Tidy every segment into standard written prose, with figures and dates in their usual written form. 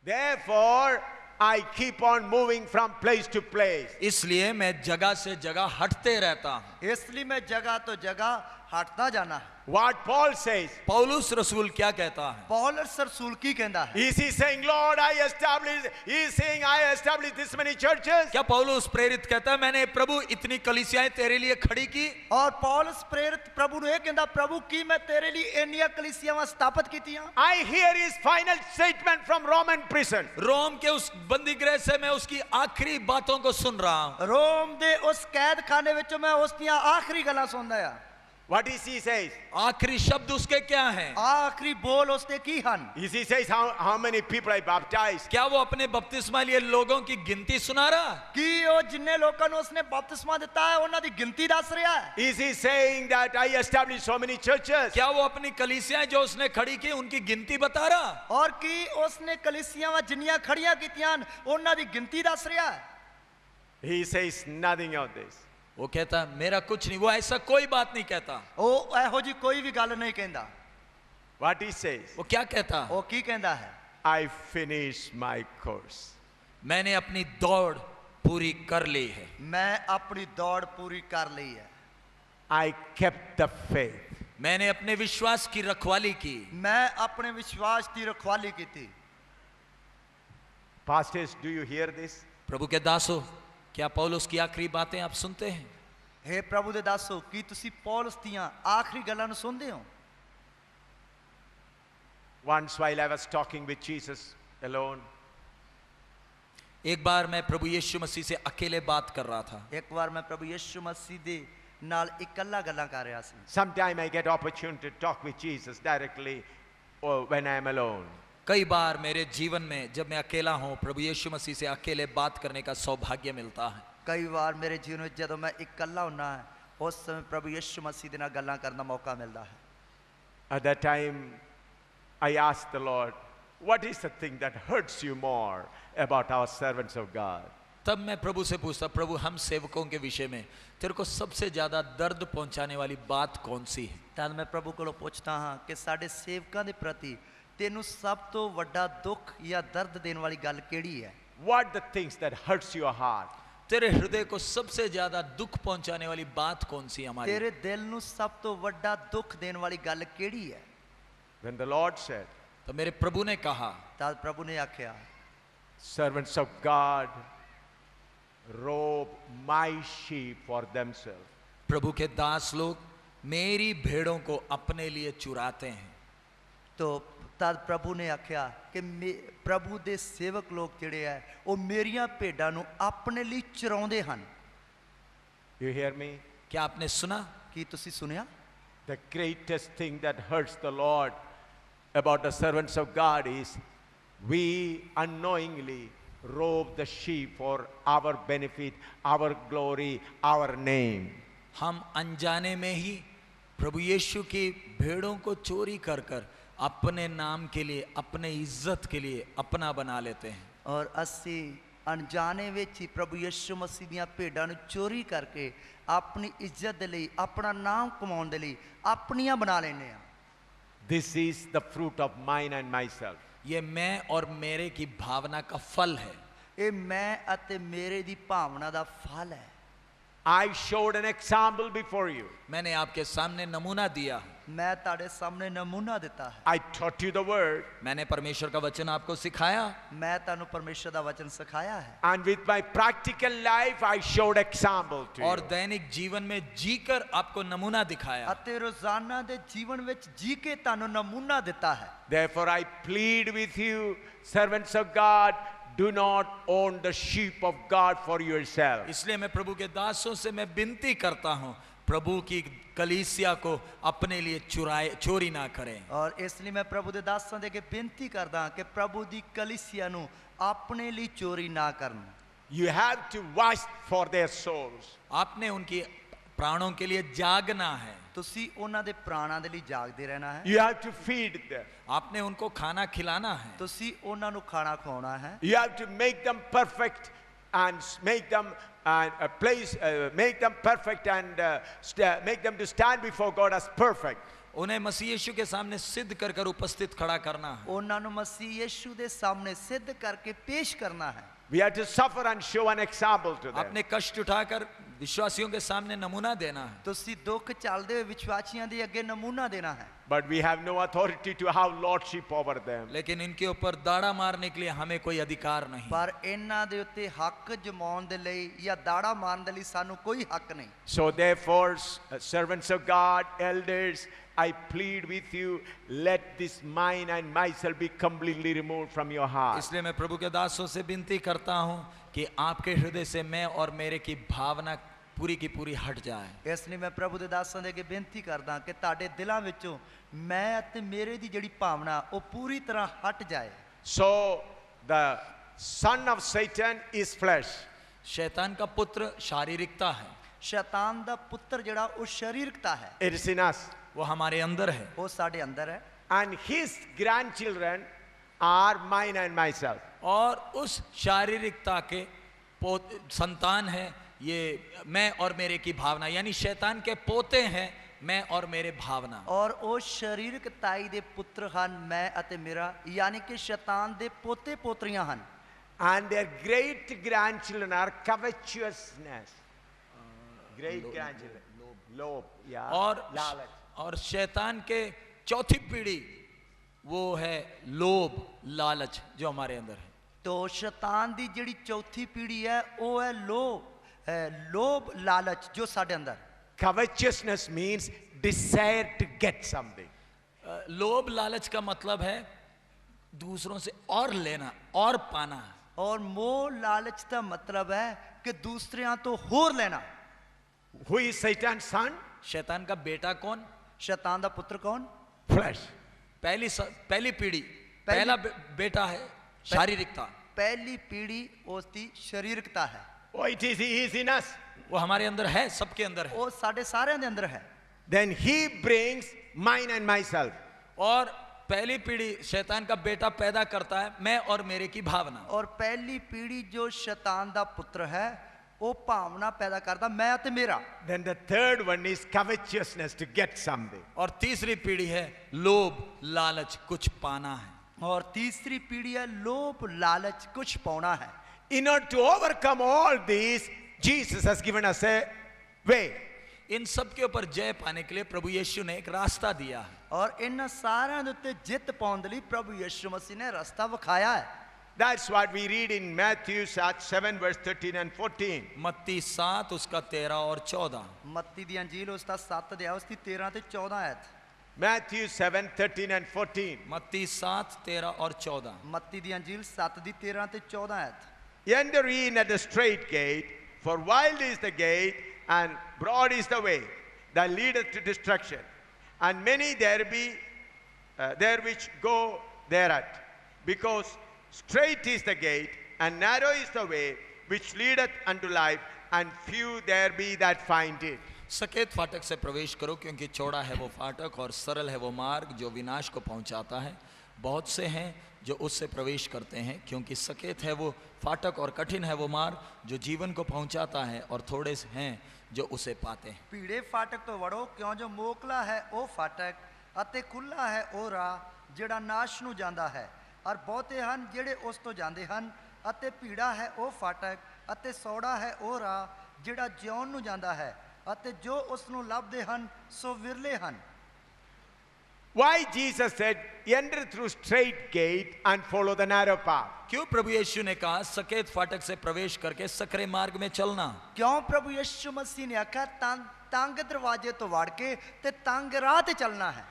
Therefore, I keep on moving from place to place. इसलिए मैं जगह से जगह हटते रहता हूँ। इसलिए मैं जगह तो जगह हटता जाना है। What Paul says, पौलुस रसूल क्या कहता है? पौलुस रसूल की कहता है, is he saying, Lord, he is saying, I established this many churches? क्या पौलुस प्रेरित कहता है मैंने प्रभु इतनी कलीसियाएं तेरे लिए खड़ी की? और पौलुस प्रेरित प्रभु ने कहता, प्रभु की मैं तेरे लिए इन्नियां कलीसियां स्थापित कीतियां। I hear his final statement from Roman prison. रोम के उस बंदीगृह से मैं उसकी आखिरी बातों को सुन रहा हूं। रोम दे उस कैद खाने विच मैं उसदियां आखिरी गल्लां सुनदा आ। What is he says? आखिरी शब्द उसके क्या हैं? आखिरी बोल उसके की हन? Is he says how many people I baptized? क्या वो अपने बपतिस्मा लिए लोगों की गिनती सुना रहा? कि वो जिन्ने लोगों ने उसने बपतिस्मा दिता है उन्हां दी गिनती दस रहा है? Is he saying that I established so many churches? क्या वो अपनी कलीसियाएं जो उसने खड़ी की उनकी गिनती बता रहा? और कि उसने कलीसियां जिन्नियां खड़ियां कीतियां उन्हां दी गिनती दस रहा है? He says nothing of this. वो कहता है मेरा कुछ नहीं, वो ऐसा कोई बात नहीं कहता। वो एहो जी कोई भी गल नहीं कहंदा। What he says? वो क्या कहता? वो की कहंदा है? I finished my course. मैंने अपनी दौड़ पूरी कर ली है। मैं अपनी दौड़ पूरी कर ली है। I kept the faith. मैंने अपने विश्वास की रखवाली की। मैं अपने विश्वास की रखवाली की थी। Pastors, do you hear this? प्रभु के दासों, क्या पौलुस की आखिरी बातें आप सुनते हैं? हे प्रभु दे दासो, की तुसी पौलुस दियां आखिरी गल्लां नु सुनदे हो? Once while I was talking with Jesus alone, एक बार मैं प्रभु यीशु मसीह से अकेले बात कर रहा था। एक बार मैं प्रभु यीशु मसीह दे नाल इकल्ला गल्लां कर रहा सी। sometime I get opportunity to talk with Jesus directly or when I am alone. कई बार मेरे जीवन में जब मैं अकेला हूं प्रभु यीशु मसीह से अकेले बात करने का सौभाग्य मिलता है। कई बार मेरे जीवन में जब मैं इकल्ला हुन्ना है उस समय प्रभु यीशु मसीह दे नाल गल्लां करन दा मौका मिलता है। At that time, I asked the Lord, what is the thing that hurts you more about our servants of God? तब मैं प्रभु से पूछता, प्रभु हम सेवकों के विषय में तेरे को सबसे ज्यादा दर्द पहुंचाने वाली बात कौन सी है? तद मैं प्रभु कोलों पुछदा हां कि साडे सेवकां दे प्रति तेनू सब तो वड्डा दुख या दर्द देने वाली गल केड़ी है? What the things that hurts your heart? तेरे हृदय को सबसे ज्यादा दुख पहुंचाने वाली बात कौन सी हमारी? तेरे दिल नू सब तो वड्डा दुख देने वाली गल केड़ी है? Then the Lord said, तो मेरे प्रभु ने कहा, तद प्रभु ने आख्या, servants of God rob my sheep for themselves. प्रभु के दास लोग मेरी भेड़ों को अपने लिए चुराते हैं। तो तद प्रभु ने आख्या कि प्रभु दे सेवक लोग जिहड़े है वो मेरियां भेडां नू अपने लिए चराउंदे हन। You hear me? क्या आपने सुना? की तुसी सुनिया? The greatest thing that hurts the Lord about the servants of God is we unknowingly rob the sheep for our benefit, our glory, our name. हम अनजाने में ही प्रभु यीशु की भेड़ों को चोरी कर कर अपने नाम के लिए, अपने इज्जत के लिए अपना बना लेते हैं। और असी अनजाने विच ही प्रभु यीशु मसीह दियां भेडां नू चोरी करके अपनी इज्जत दे लई, अपना नाम कमाउण दे लई अपनियां बना लेने आ। This is the fruit of mine and myself. ये मैं और मेरे की भावना का फल है। ये मैं अते मेरे दी भावना दा फल है। I showed an example before you. मैंने आपके सामने नमूना दिया। मैं ताड़े सामने नमूना देता है। I taught you the word. मैंने परमेश्वर का वचन आपको सिखाया। मैं तानू परमेश्वर दा वचन सिखाया है। And with my practical life, I showed example to और you. दैनिक जीवन में जीकर आपको नमूना दिखाया। अते रोजाना दे जीवन विच जी के तानू नमूना देता है। Therefore, I plead with you, servants of God, do not own the sheep of God for yourself. इसलिए मैं प्रभु के दासों से मैं विनती करता हूँ, प्रभु की कलीसिया को अपने लिए चोरी ना करें। और इसलिए मैं प्रभु दे दासां दे के बेनती करदा कि प्रभु दी कलीसिया नू अपने लिए चोरी ना करन। You have to watch for their souls. आपने उनकी प्राणों के लिए जागना है। तुसी उन्हां दे प्राणां दे लई जागदे रहना है। You have to feed them. आपने उनको खाना खिलाना है। तुसी उन्हां नू खाना खवाउणा है। You have to make them perfect and make them make them perfect and make them to stand before God as perfect. उन्हें मसीह यीशु के सामने सिद्ध कर कर उपस्थित खड़ा करना है। ਉਹਨਾਂ ਨੂੰ ਮਸੀਹ ਯੀਸ਼ੂ ਦੇ ਸਾਹਮਣੇ ਸਿੱਧ ਕਰਕੇ ਪੇਸ਼ ਕਰਨਾ ਹੈ। We have to suffer and show an example to them. अपने कष्ट उठाकर विश्वासियों के सामने नमूना देना है। ਤੁਸੀਂ ਦੁੱਖ ਚੱਲਦੇ ਹੋਏ ਵਿਸ਼ਵਾਸੀਆਂ ਦੇ ਅੱਗੇ ਨਮੂਨਾ ਦੇਣਾ ਹੈ। But we have no authority to have lordship over them. लेकिन इनके ऊपर दाड़ा मारने के लिए हमें कोई अधिकार नहीं। ਪਰ ਇਹਨਾਂ ਦੇ ਉੱਤੇ ਹੱਕ ਜਮਾਉਣ ਦੇ ਲਈ ਜਾਂ ਦਾੜਾ ਮਾਰਨ ਦੇ ਲਈ ਸਾਨੂੰ ਕੋਈ ਹੱਕ ਨਹੀਂ। So therefore, servants of God, elders, I plead with you, let this mine and myself be completely removed from your heart. इसलिए मैं प्रभु के दासों से विनती करता हूँ कि आपके हृदय से मैं और मेरे की भावना पूरी की पूरी हट जाए। ਇਸ ਲਈ ਮੈਂ ਪ੍ਰਭੂ ਦੇ ਦਾਸਾਂ ਦੇ ਅੱਗੇ ਬੇਨਤੀ ਕਰਦਾ ਕਿ ਤੁਹਾਡੇ ਦਿਲਾਂ ਵਿੱਚੋਂ ਮੈਂ ਅਤੇ ਮੇਰੇ ਦੀ ਜਿਹੜੀ ਭਾਵਨਾ ਉਹ ਪੂਰੀ ਤਰ੍ਹਾਂ ਹਟ ਜਾਏ। So the son of Satan is flesh. शैतान का पुत्र शारीरिकता है, ਸ਼ੈਤਾਨ ਦਾ ਪੁੱਤਰ ਜਿਹੜਾ ਉਹ ਸਰੀਰਕਤਾ ਹੈ, It is in us. वो हमारे अंदर है। ਉਹ ਸਾਡੇ ਅੰਦਰ ਹੈ। And his grandchildren are mine and myself. और उस शारीरिकता के संतान है ये मैं और मेरे की भावना, यानी शैतान के पोते हैं मैं और मेरे भावना। ਔਰ ਉਹ ਸਰੀਰਕਤਾਈ ਦੇ ਪੁੱਤਰ ਹਨ ਮੈਂ ਅਤੇ ਮੇਰਾ, ਯਾਨੀ ਕਿ ਸ਼ੈਤਾਨ ਦੇ ਪੋਤੇ ਪੋਤਰੀਆਂ ਹਨ। And their great grandchildren are covetousness. Great grandchildren. Lob. Yeah. Lalat. और शैतान के चौथी पीढ़ी वो है लोभ लालच जो हमारे अंदर है। तो शैतान ਦੀ ਜਿਹੜੀ ਚੌਥੀ ਪੀੜ੍ਹੀ ਹੈ ਉਹ ਹੈ ਲੋਭ ਲਾਲਚ ਜੋ ਸਾਡੇ ਅੰਦਰ। Covetousness means desire to get something. लोभ लालच का मतलब है दूसरों से और लेना और पाना। और मोह लालच का मतलब है कि दूसरियां तो होर लेना। Who is Satan's son? शैतान का बेटा कौन? शैतान का पुत्र कौन? Flesh. पहली पीढ़ी पहला बेटा है शारीरिकता। पहली पीढ़ी उसकी शारीरिकता है। Oh, it is, he is in us. वो हमारे अंदर है, सबके अंदर है। वो साढ़े सारे के अंदर है। Then he brings mine and myself. और पहली पीढ़ी शैतान का बेटा पैदा करता है मैं और मेरे की भावना। और पहली पीढ़ी जो शैतान का पुत्र है वो भावना पैदा करता मैं और मेरा। Then the third one is covetousness, to get something. और तीसरी पीढ़ी है लोभ लालच, कुछ पाना है। और तीसरी पीढ़ी है लोभ लालच, कुछ पाना है। In order to overcome all these, Jesus has given us a way. इन सब के ऊपर जय पाने के लिए प्रभु यीशु ने एक रास्ता दिया है। और इन सारे दे उत्ते जित पाउण दे लई प्रभु यीशु मसीह ने रास्ता विखाया है। That's what we read in Matthew 7 verse 13 and 14. मत्ती 7 उसका 13 और 14। मत्ती दी अंजील उसका 7 अध्याय उसकी 13 ते 14 आयत। Matthew 7, 13 and 14. मत्ती 7 13 और 14। मत्ती दी अंजील 7 दी 13 ते 14 आयत। Enter in at the straight gate, for wide is the gate and broad is the way that leadeth to destruction, and many there be there which go thereat. Because straight is the gate and narrow is the way which leadeth unto life, and few there be that find it. सकेत फाटक से प्रवेश करो, क्योंकि चौड़ा है वो फाटक और सरल है वो मार्ग जो विनाश को पहुंचाता है। बहुत से हैं जो उससे प्रवेश करते हैं, क्योंकि सकेत है वो फाटक और कठिन है वो मार्ग जो जीवन को पहुंचाता है, और थोड़े से हैं जो उसे पाते हैं। भीड़े फाटक तो वड़ो, क्यों जो मोकला है ओ फाटक अते खुला है ओ राह जेड़ा नाश नूं जांदा है, और बहुते हन जेड़े उस तो जांदे हन। अते भीड़ा है ओ फाटक अते सौड़ा है ओ राह जेड़ा जिउण नूं जांदा है, अते जो उस नूं लभदे हन सो विरले हन। Why Jesus said, enter through straight gate and follow the narrow path? क्यों प्रभु यीशु ने कहा सकेत फाटक से प्रवेश करके सकरे मार्ग में चलना? क्यों प्रभु यीशु मसीह ने आखा तंग दरवाजे तो वाड़ के ते तंग राह ते चलना है?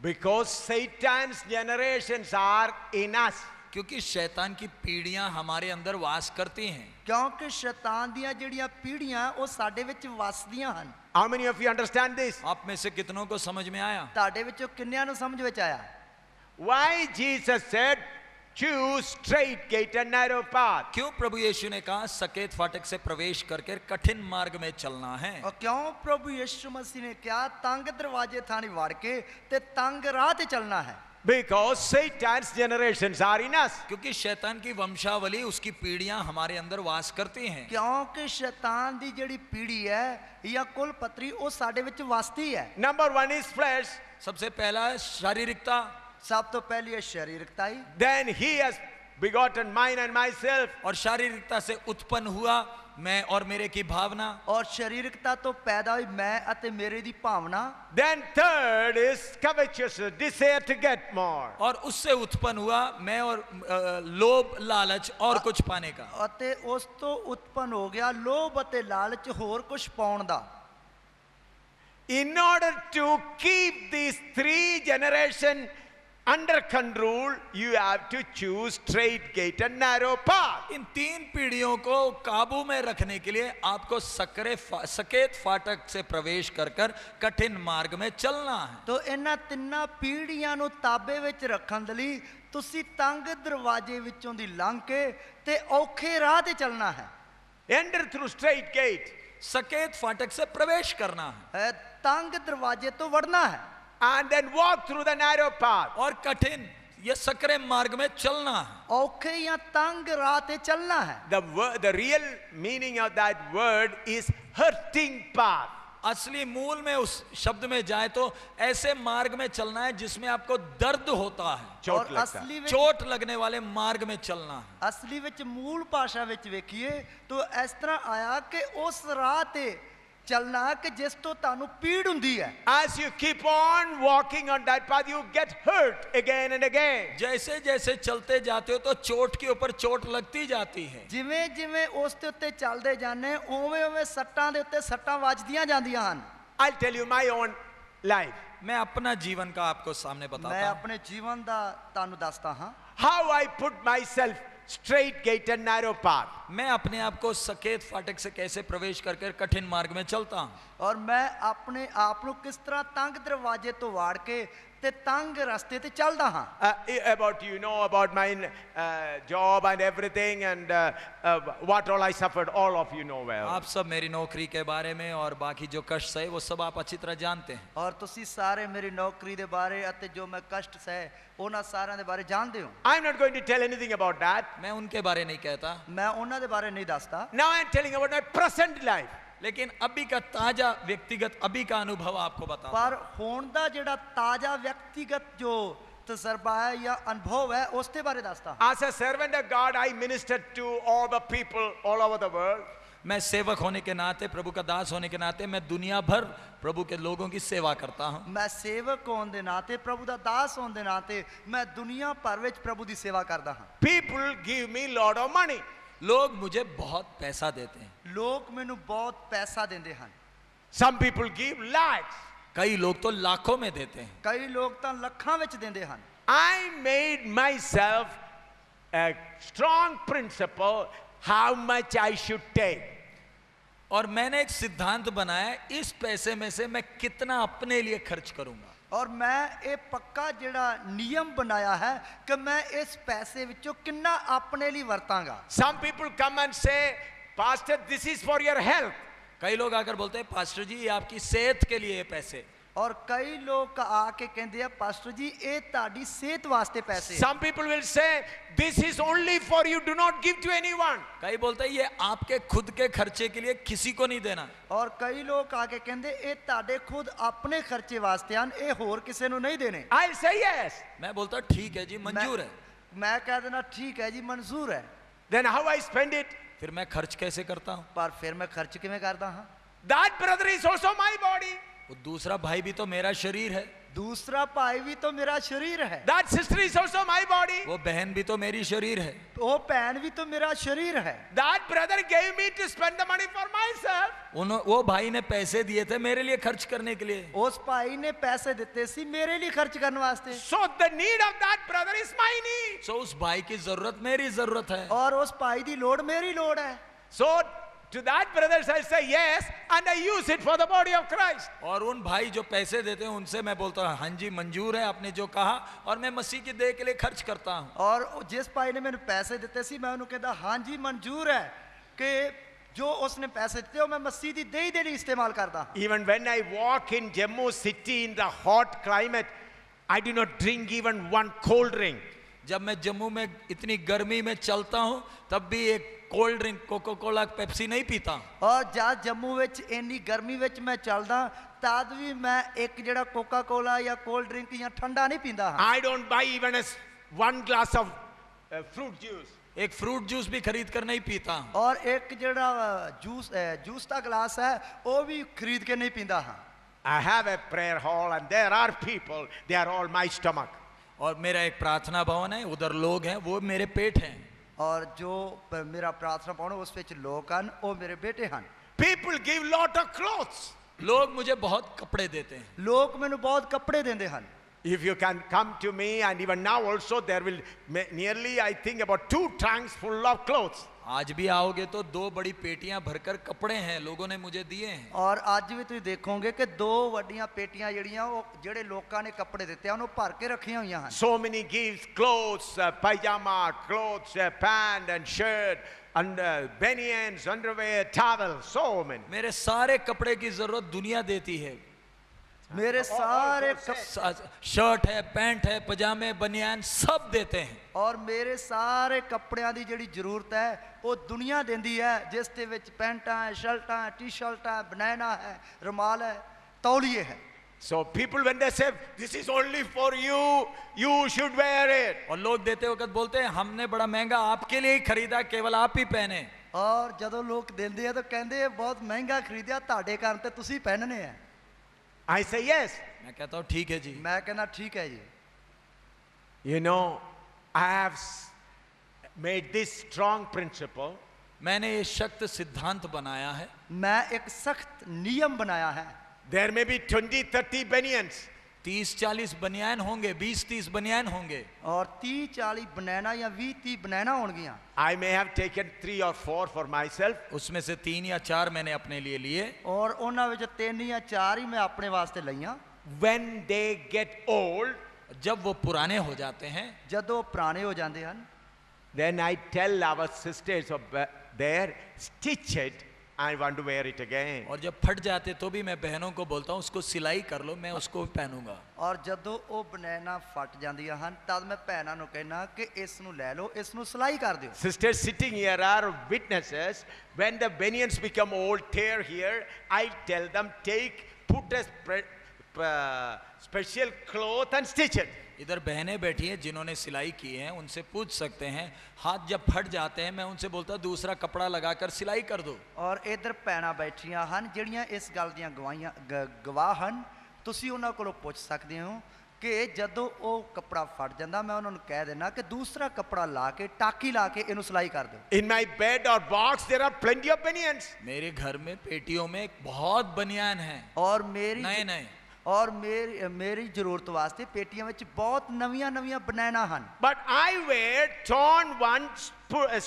Because Satan's generations are in us. क्योंकि शैतान की पीढ़ियां हमारे अंदर वास करती हैं। क्योंकि शैतान दियां जड़ियां पीढ़ियां वो साडे विच वसदियां हन। How many of you understand this? आप में से कितनों को समझ में आया? ताडे विचों किन्नियां नूं समझ विच आया? Why Jesus said, choose straight gate and narrow path? क्यों प्रभु यीशु ने कहा सकेत फाटक से प्रवेश करके कठिन मार्ग में चलना है? और क्यों प्रभु यीशु मसीह ने कहा तंग दरवाजे थानी वाड़ के ते तंग राह ते चलना है? Because Satan's generations are in us. क्योंकि शैतान की वंशावली, उसकी पीढ़ियां हमारे अंदर वास करती हैं। क्योंकि शैतान दी ਜਿਹੜੀ ਪੀੜੀ ਹੈ ਜਾਂ ਕੁਲ ਪਤਰੀ ਉਹ ਸਾਡੇ ਵਿੱਚ ਵਸਦੀ ਹੈ। Number one is flesh. सबसे पहला है शारीरिकता। ਸਭ ਤੋਂ ਪਹਿਲੀ ਹੈ ਸਰੀਰਕਤਾ ਹੀ। Then he has begotten mine and myself. और शारीरिकता से उत्पन्न हुआ मैं और मेरे की भावना। ਔਰ ਸਰੀਰਕਤਾ ਤੋਂ ਪੈਦਾ ਹੋਈ ਮੈਂ ਅਤੇ ਮੇਰੇ ਦੀ ਭਾਵਨਾ। Then third is covetousness, desire to get more. और उससे उत्पन्न हुआ मैं और लोभ, लालच और कुछ पाने का। ਅਤੇ ਉਸ ਤੋਂ ਉਤਪੰਨ ਹੋ ਗਿਆ ਲੋਭ ਅਤੇ ਲਾਲਚ ਹੋਰ ਕੁਝ ਪਾਉਣ ਦਾ। In order to keep these three generations under control, you have to choose straight gate and narrow path. इन तीन पीढ़ियों को काबू में रखने के लिए आपको सकेत फाटक से प्रवेश कर कर कठिन मार्ग में चलना है। ਤੋ ਇਹਨਾਂ ਤਿੰਨਾਂ ਪੀੜ੍ਹੀਆਂ ਨੂੰ ਤਾਬੇ ਵਿੱਚ ਰੱਖਣ ਦੇ ਲਈ ਤੁਸੀਂ ਤੰਗ ਦਰਵਾਜ਼ੇ ਵਿੱਚੋਂ ਦੀ ਲੰਘ ਕੇ ਤੇ ਔਖੇ ਰਾਹ ਤੇ ਚੱਲਣਾ ਹੈ। Enter through straight gate. सकेत फाटक से प्रवेश करना है ਤੰਗ ਦਰਵਾਜ਼ੇ ਤੋਂ ਵੜਨਾ ਹੈ। And then walk through the narrow path. और कठिन ये सकरे मार्ग में चलना है। ਔਖੇ ਜਾਂ ਤੰਗ ਰਾਹ ਤੇ ਚੱਲਣਾ ਹੈ। The real meaning of that word is hurting path. असली मूल में उस शब्द में जाए तो ऐसे मार्ग में चलना है जिसमें आपको दर्द होता है। चोट ਔਰ लगता है। ਅਸਲੀ ਵਿੱਚ चोट लगने वाले मार्ग में चलना है। ਅਸਲੀ ਵਿੱਚ ਮੂਲ ਭਾਸ਼ਾ ਵਿੱਚ ਵੇਖੀਏ ਤਾਂ ਇਸ ਤਰ੍ਹਾਂ ਆਇਆ ਕਿ ਉਸ ਰਾਹ ਤੇ ਚੱਲਣਾ ਕਿ ਜਿਸ ਤੋਂ ਤੁਹਾਨੂੰ ਪੀੜ ਹੁੰਦੀ ਹੈ। As you keep on walking on that path, you get hurt again and again. जैसे जैसे चलते जाते हो तो चोट के ऊपर चोट लगती जाती है। ਜਿਵੇਂ ਜਿਵੇਂ ਉਸ ਦੇ ਉੱਤੇ ਚੱਲਦੇ ਜਾਂਦੇ ਉਵੇਂ ਉਵੇਂ ਸੱਟਾਂ ਦੇ ਉੱਤੇ ਸੱਟਾਂ ਵੱਜਦੀਆਂ ਜਾਂਦੀਆਂ ਹਨ। I'll tell you my own life. मैं अपना जीवन का आपको सामने ਮੈਂ बताता हूँ। ਆਪਣੇ ਜੀਵਨ ਦਾ ਤੁਹਾਨੂੰ ਦੱਸਦਾ ਹਾਂ। How I put myself straight gate and narrow path. मैं अपने आप को सकेत फाटक से कैसे प्रवेश कर कर कठिन मार्ग में चलता हूँ। ਔਰ ਮੈਂ ਆਪਣੇ ਆਪ ਨੂੰ ਕਿਸ ਤਰ੍ਹਾਂ ਤੰਗ ਦਰਵਾਜ਼ੇ ਤੋਂ ਵਾੜ ਕੇ ਤੇ ਤੰਗ ਰਸਤੇ ਤੇ ਚੱਲਦਾ ਹਾਂ। About you know about my job and everything and what all I suffered, all of you know well. आप सब मेरी नौकरी के बारे में और बाकी जो कष्ट सहे वो सब आप अच्छी तरह जानते हैं। ਔਰ ਤੁਸੀਂ ਸਾਰੇ ਮੇਰੀ ਨੌਕਰੀ ਦੇ ਬਾਰੇ ਅਤੇ ਜੋ ਮੈਂ ਕਸ਼ਟ ਸਹਿ ਉਹਨਾਂ ਸਾਰਿਆਂ ਦੇ ਬਾਰੇ ਜਾਣਦੇ ਹੋ। I'm not going to tell anything about that. मैं उनके बारे नहीं कहता, ਮੈਂ ਉਹਨਾਂ ਦੇ ਬਾਰੇ ਨਹੀਂ ਦੱਸਦਾ। Now I'm telling about my present life. लेकिन अभी का ताजा व्यक्तिगत अभी का अनुभव आपको बताता हूं। ਪਰ ਹੁਣ ਦਾ ਜਿਹੜਾ ਤਾਜ਼ਾ ਵਿਅਕਤੀਗਤ ਜੋ ਤਜਰਬਾ ਹੈ ਜਾਂ ਅਨੁਭਵ ਹੈ ਉਸ ਦੇ ਬਾਰੇ ਦੱਸਦਾ। As a servant of God, I ministered to all the people all over the world. मैं सेवक होने के नाते, प्रभु का दास होने के नाते मैं दुनिया भर प्रभु के लोगों की सेवा करता हूं। ਮੈਂ ਸੇਵਕ ਹੋਣ ਦੇ ਨਾਤੇ ਪ੍ਰਭੂ ਦਾ ਦਾਸ ਹੋਣ ਦੇ ਨਾਤੇ ਮੈਂ ਦੁਨੀਆ ਭਰ ਵਿੱਚ ਪ੍ਰਭੂ ਦੀ ਸੇਵਾ ਕਰਦਾ ਹਾਂ। People give me lot of money. लोग मुझे बहुत पैसा देते हैं। ਲੋਕ ਮੈਨੂੰ ਬਹੁਤ ਪੈਸਾ ਦਿੰਦੇ ਹਨ। Some people give lakhs. कई लोग तो लाखों में देते हैं। ਕਈ ਲੋਕ ਤਾਂ ਲੱਖਾਂ ਵਿੱਚ ਦਿੰਦੇ ਹਨ। I made myself a strong principle how much I should take. और मैंने एक सिद्धांत बनाया, इस पैसे में से मैं कितना अपने लिए खर्च करूंगा। ਔਰ ਮੈਂ ਇਹ ਪੱਕਾ ਜਿਹੜਾ ਨਿਯਮ ਬਣਾਇਆ ਹੈ ਕਿ ਮੈਂ ਇਸ ਪੈਸੇ ਵਿੱਚੋਂ ਕਿੰਨਾ ਆਪਣੇ ਲਈ ਵਰਤਾਂਗਾ। Some people come and say, Pastor, this is for your health. कई लोग आकर बोलते हैं पास्टर जी ये आपकी सेहत के लिए ये पैसे। ਔਰ ਕਈ ਲੋਕ ਆ ਕੇ ਕਹਿੰਦੇ ਆ ਪਾਸਟਰ ਜੀ ਇਹ ਤੁਹਾਡੀ ਸਿਹਤ ਵਾਸਤੇ ਪੈਸੇ। Some people will say, this is only for you, do not give to anyone. कई बोलते हैं ये आपके खुद के खर्चे के लिए किसी को नहीं देना। ਔਰ ਕਈ ਲੋਕ ਆ ਕੇ ਕਹਿੰਦੇ ਇਹ ਤੁਹਾਡੇ ਖੁਦ ਆਪਣੇ ਖਰਚੇ ਵਾਸਤੇ ਹਨ, ਇਹ ਹੋਰ ਕਿਸੇ ਨੂੰ ਨਹੀਂ ਦੇਣੇ। I'll say yes. मैं बोलता ठीक है जी, मंजूर है। ਮੈਂ ਕਹਿ ਦੇਣਾ ਠੀਕ ਹੈ ਜੀ ਮਨਜ਼ੂਰ ਹੈ। Then how I spend it? फिर मैं खर्च कैसे करता हूँ? ਪਰ ਫਿਰ ਮੈਂ ਖਰਚ ਕਿਵੇਂ ਕਰਦਾ ਹਾਂ? That brother is also my body. वो दूसरा भाई भी तो मेरा शरीर है। ਦੂਸਰਾ ਭਾਈ ਵੀ ਤਾਂ ਮੇਰਾ ਸਰੀਰ ਹੈ। That sister is also my body. वो बहन भी तो मेरी शरीर है। ਉਹ ਭੈਣ ਵੀ ਤਾਂ ਮੇਰਾ ਸਰੀਰ ਹੈ। That brother gave me to spend the money for myself. वो भाई ने पैसे दिए थे मेरे लिए खर्च करने के लिए। ਉਸ ਭਾਈ ਨੇ ਪੈਸੇ ਦਿੱਤੇ ਸੀ ਮੇਰੇ ਲਈ ਖਰਚ ਕਰਨ ਵਾਸਤੇ। So the need of that brother is my need. सो उस भाई की जरूरत मेरी जरूरत है। ਔਰ ਉਸ ਭਾਈ ਦੀ ਲੋੜ ਮੇਰੀ ਲੋੜ ਹੈ। So to that brothers I say yes and I use it for the body of Christ. और उन भाई जो पैसे देते हैं उनसे मैं बोलता हूँ हाँ जी मंजूर है आपने जो कहा, और मैं मसीह की देह के लिए खर्च करता हूँ। ਔਰ ਜਿਸ ਭਾਈ ਨੇ ਮੈਨੂੰ ਪੈਸੇ ਦਿੱਤੇ ਸੀ ਮੈਂ ਉਹਨੂੰ ਕਹਿੰਦਾ ਹਾਂਜੀ ਮਨਜ਼ੂਰ ਹੈ ਕਿ ਜੋ ਉਸਨੇ ਪੈਸੇ ਦਿੱਤੇ ਉਹ ਮੈਂ ਮਸੀਹ ਦੀ ਦੇਹ ਦੇ ਲਈ ਇਸਤੇਮਾਲ ਕਰਦਾ। Even when I walk in Jammu city in the hot climate, I do not drink even one cold drink. जब मैं जम्मू में इतनी गर्मी में चलता हूँ तब भी एक cold drink Coca Cola Pepsi नहीं पीता। ਔਰ ਜਦ ਜੰਮੂ ਵਿੱਚ ਇੰਨੀ ਗਰਮੀ ਵਿੱਚ ਮੈਂ ਚੱਲਦਾ ਤਦ ਵੀ ਮੈਂ ਇੱਕ ਜਿਹੜਾ ਕੋਕਾ ਕੋਲਾ ਜਾਂ ਕੋਲਡ ਡਰਿੰਕ ਜਾਂ ਠੰਡਾ ਨਹੀਂ ਪੀਂਦਾ ਹਾਂ। I don't buy even one glass of fruit juice. एक फ्रूट जूस भी खरीद कर नहीं पीता। ਔਰ ਇੱਕ ਜਿਹੜਾ ਜੂਸ ਦਾ ਗਲਾਸ ਹੈ ਉਹ ਵੀ ਖਰੀਦ ਕੇ ਨਹੀਂ ਪੀਂਦਾ ਹਾਂ। I have a prayer hall and there are people, they are all my stomach. और मेरा एक प्रार्थना भवन है, उधर लोग हैं, वो मेरे पेट हैं। ਔਰ ਜੋ ਮੇਰਾ ਪ੍ਰਾਰਥਨਾ ਭਵਨ ਉਸ ਵਿੱਚ ਲੋਕ ਹਨ ਉਹ ਮੇਰੇ ਬੇਟੇ ਹਨ। People give lot of clothes. लोग मुझे बहुत कपड़े देते हैं। ਲੋਕ ਮੈਨੂੰ ਬਹੁਤ ਕੱਪੜੇ ਦਿੰਦੇ ਹਨ। If you can come to me, and even now also there will nearly, I think, about 2 trunks full of clothes. आज भी आओगे तो 2 बड़ी पेटियां भरकर कपड़े हैं, लोगों ने मुझे दिए हैं। ਔਰ ਅੱਜ ਵੀ ਤੁਸੀਂ ਦੇਖੋਗੇ ਕਿ 2 ਵੱਡੀਆਂ ਪੇਟੀਆਂ ਜਿਹੜੀਆਂ ਉਹ ਜਿਹੜੇ ਲੋਕਾਂ ਨੇ ਕੱਪੜੇ ਦਿੱਤੇ ਆ ਉਹਨੂੰ ਭਰ ਕੇ ਰੱਖੀਆਂ ਹੋਈਆਂ ਹਨ। So many gifts, clothes, pajama, clothes, pant and shirt, and banians, underwear, towel, so many. मेरे सारे कपड़े की जरूरत दुनिया देती है। मेरे सारे शर्ट है, पैंट है, पजामे, बनियान सब देते हैं। ਔਰ ਮੇਰੇ ਸਾਰੇ ਕੱਪੜਿਆਂ ਦੀ ਜਿਹੜੀ ਜ਼ਰੂਰਤ ਹੈ ਉਹ ਦੁਨੀਆ ਦਿੰਦੀ ਹੈ, ਜਿਸ ਦੇ ਵਿੱਚ ਪੈਂਟਾਂ ਹੈ, ਸ਼ਰਟਾਂ ਹੈ, ਟੀ-ਸ਼ਰਟਾਂ ਹੈ, ਬਨੈਨਾ ਹੈ, ਰੁਮਾਲ ਹੈ, ਤੌਲੀਏ ਹੈ। So people when they say this is only for you, you should wear it. और लोग देते वक्त बोलते हैं हमने बड़ा महंगा आपके लिए ही खरीदा, केवल आप ही पहने। ਔਰ ਜਦੋਂ ਲੋਕ ਦਿੰਦੇ ਆ ਤਾਂ ਕਹਿੰਦੇ ਇਹ ਬਹੁਤ ਮਹਿੰਗਾ ਖਰੀਦਿਆ ਤੁਹਾਡੇ ਕਾਰਨ ਤੇ ਤੁਸੀਂ ਪਹਿਨਣੇ ਆ। I say yes. मैं कहता हूँ ठीक है जी। ਮੈਂ ਕਹਿੰਦਾ ਠੀਕ ਹੈ ਜੀ। You know, I have made this strong principle. मैंने ये शक्त सिद्धांत बनाया है। मैं एक सख्त नियम बनाया है। There may be 20-30 banians. 30-40 बनियान होंगे, 20-30 बनियान होंगे। और 30-40 बनैना या 20-30 बनैना होंगियां। I may have taken 3 or 4 for myself. उसमें से 3 या 4 मैंने अपने लिए लिए। और ਉਹਨਾਂ ਵਿੱਚ 3 या 4 ही मैं अपने वास्ते लईयां। When they get old, जब वो पुराने हो जाते हैं, ਜਦੋਂ ਪੁਰਾਣੇ ਹੋ ਜਾਂਦੇ ਹਨ, then I tell our sisters there, stitch it. I want to wear it again. और जब फट जाते तो भी मैं बहनों को बोलता हूँ उसको सिलाई कर लो, मैं उसको पहनूंगा। और ਜਦੋਂ ਉਹ ਬਨੈਨਾ ਫਟ ਜਾਂਦੀਆਂ ਹਨ ਤਦ ਮੈਂ ਭੈਣਾਂ ਨੂੰ ਕਹਿਣਾ ਕਿ ਇਸ ਨੂੰ ਲੈ ਲਓ, ਇਸ ਨੂੰ ਸਿਲਾਈ ਕਰ ਦਿਓ। Sisters sitting here are witnesses. When the banians become old, tear here, I tell them put a special cloth and stitch it. इधर बहनें बैठी हैं जिन्होंने सिलाई की है, उनसे पूछ सकते हैं। हाथ जब फट जाते हैं मैं उनसे बोलता दूसरा कपड़ा लगाकर सिलाई कर दो। और इधर ਭੈਣਾਂ ਬੈਠੀਆਂ ਹਨ ਜਿਹੜੀਆਂ ਇਸ ਗੱਲ ਦੀਆਂ ਗਵਾਹ ਹਨ। ਤੁਸੀਂ ਉਹਨਾਂ ਕੋਲੋਂ ਪੁੱਛ ਸਕਦੇ ਹੋ ਕਿ ਜਦੋਂ ਉਹ ਕੱਪੜਾ ਫਟ ਜਾਂਦਾ ਮੈਂ ਉਹਨਾਂ ਨੂੰ ਕਹਿ ਦੇਣਾ ਕਿ ਦੂਸਰਾ ਕੱਪੜਾ ਲਾ ਕੇ ਟਾਕੀ ਲਾ ਕੇ ਇਹਨੂੰ ਸਿਲਾਈ ਕਰ ਦਿਓ। In my bed or box there are plenty of banians. मेरे घर में पेटियों में बहुत बनियान हैं और मेरी नए और मेरी ਜ਼ਰੂਰਤ ਵਾਸਤੇ ਪੇਟੀਆਂ ਵਿੱਚ ਬਹੁਤ ਨਵੀਆਂ ਬਨੈਨਾ ਹਨ। But I wear torn one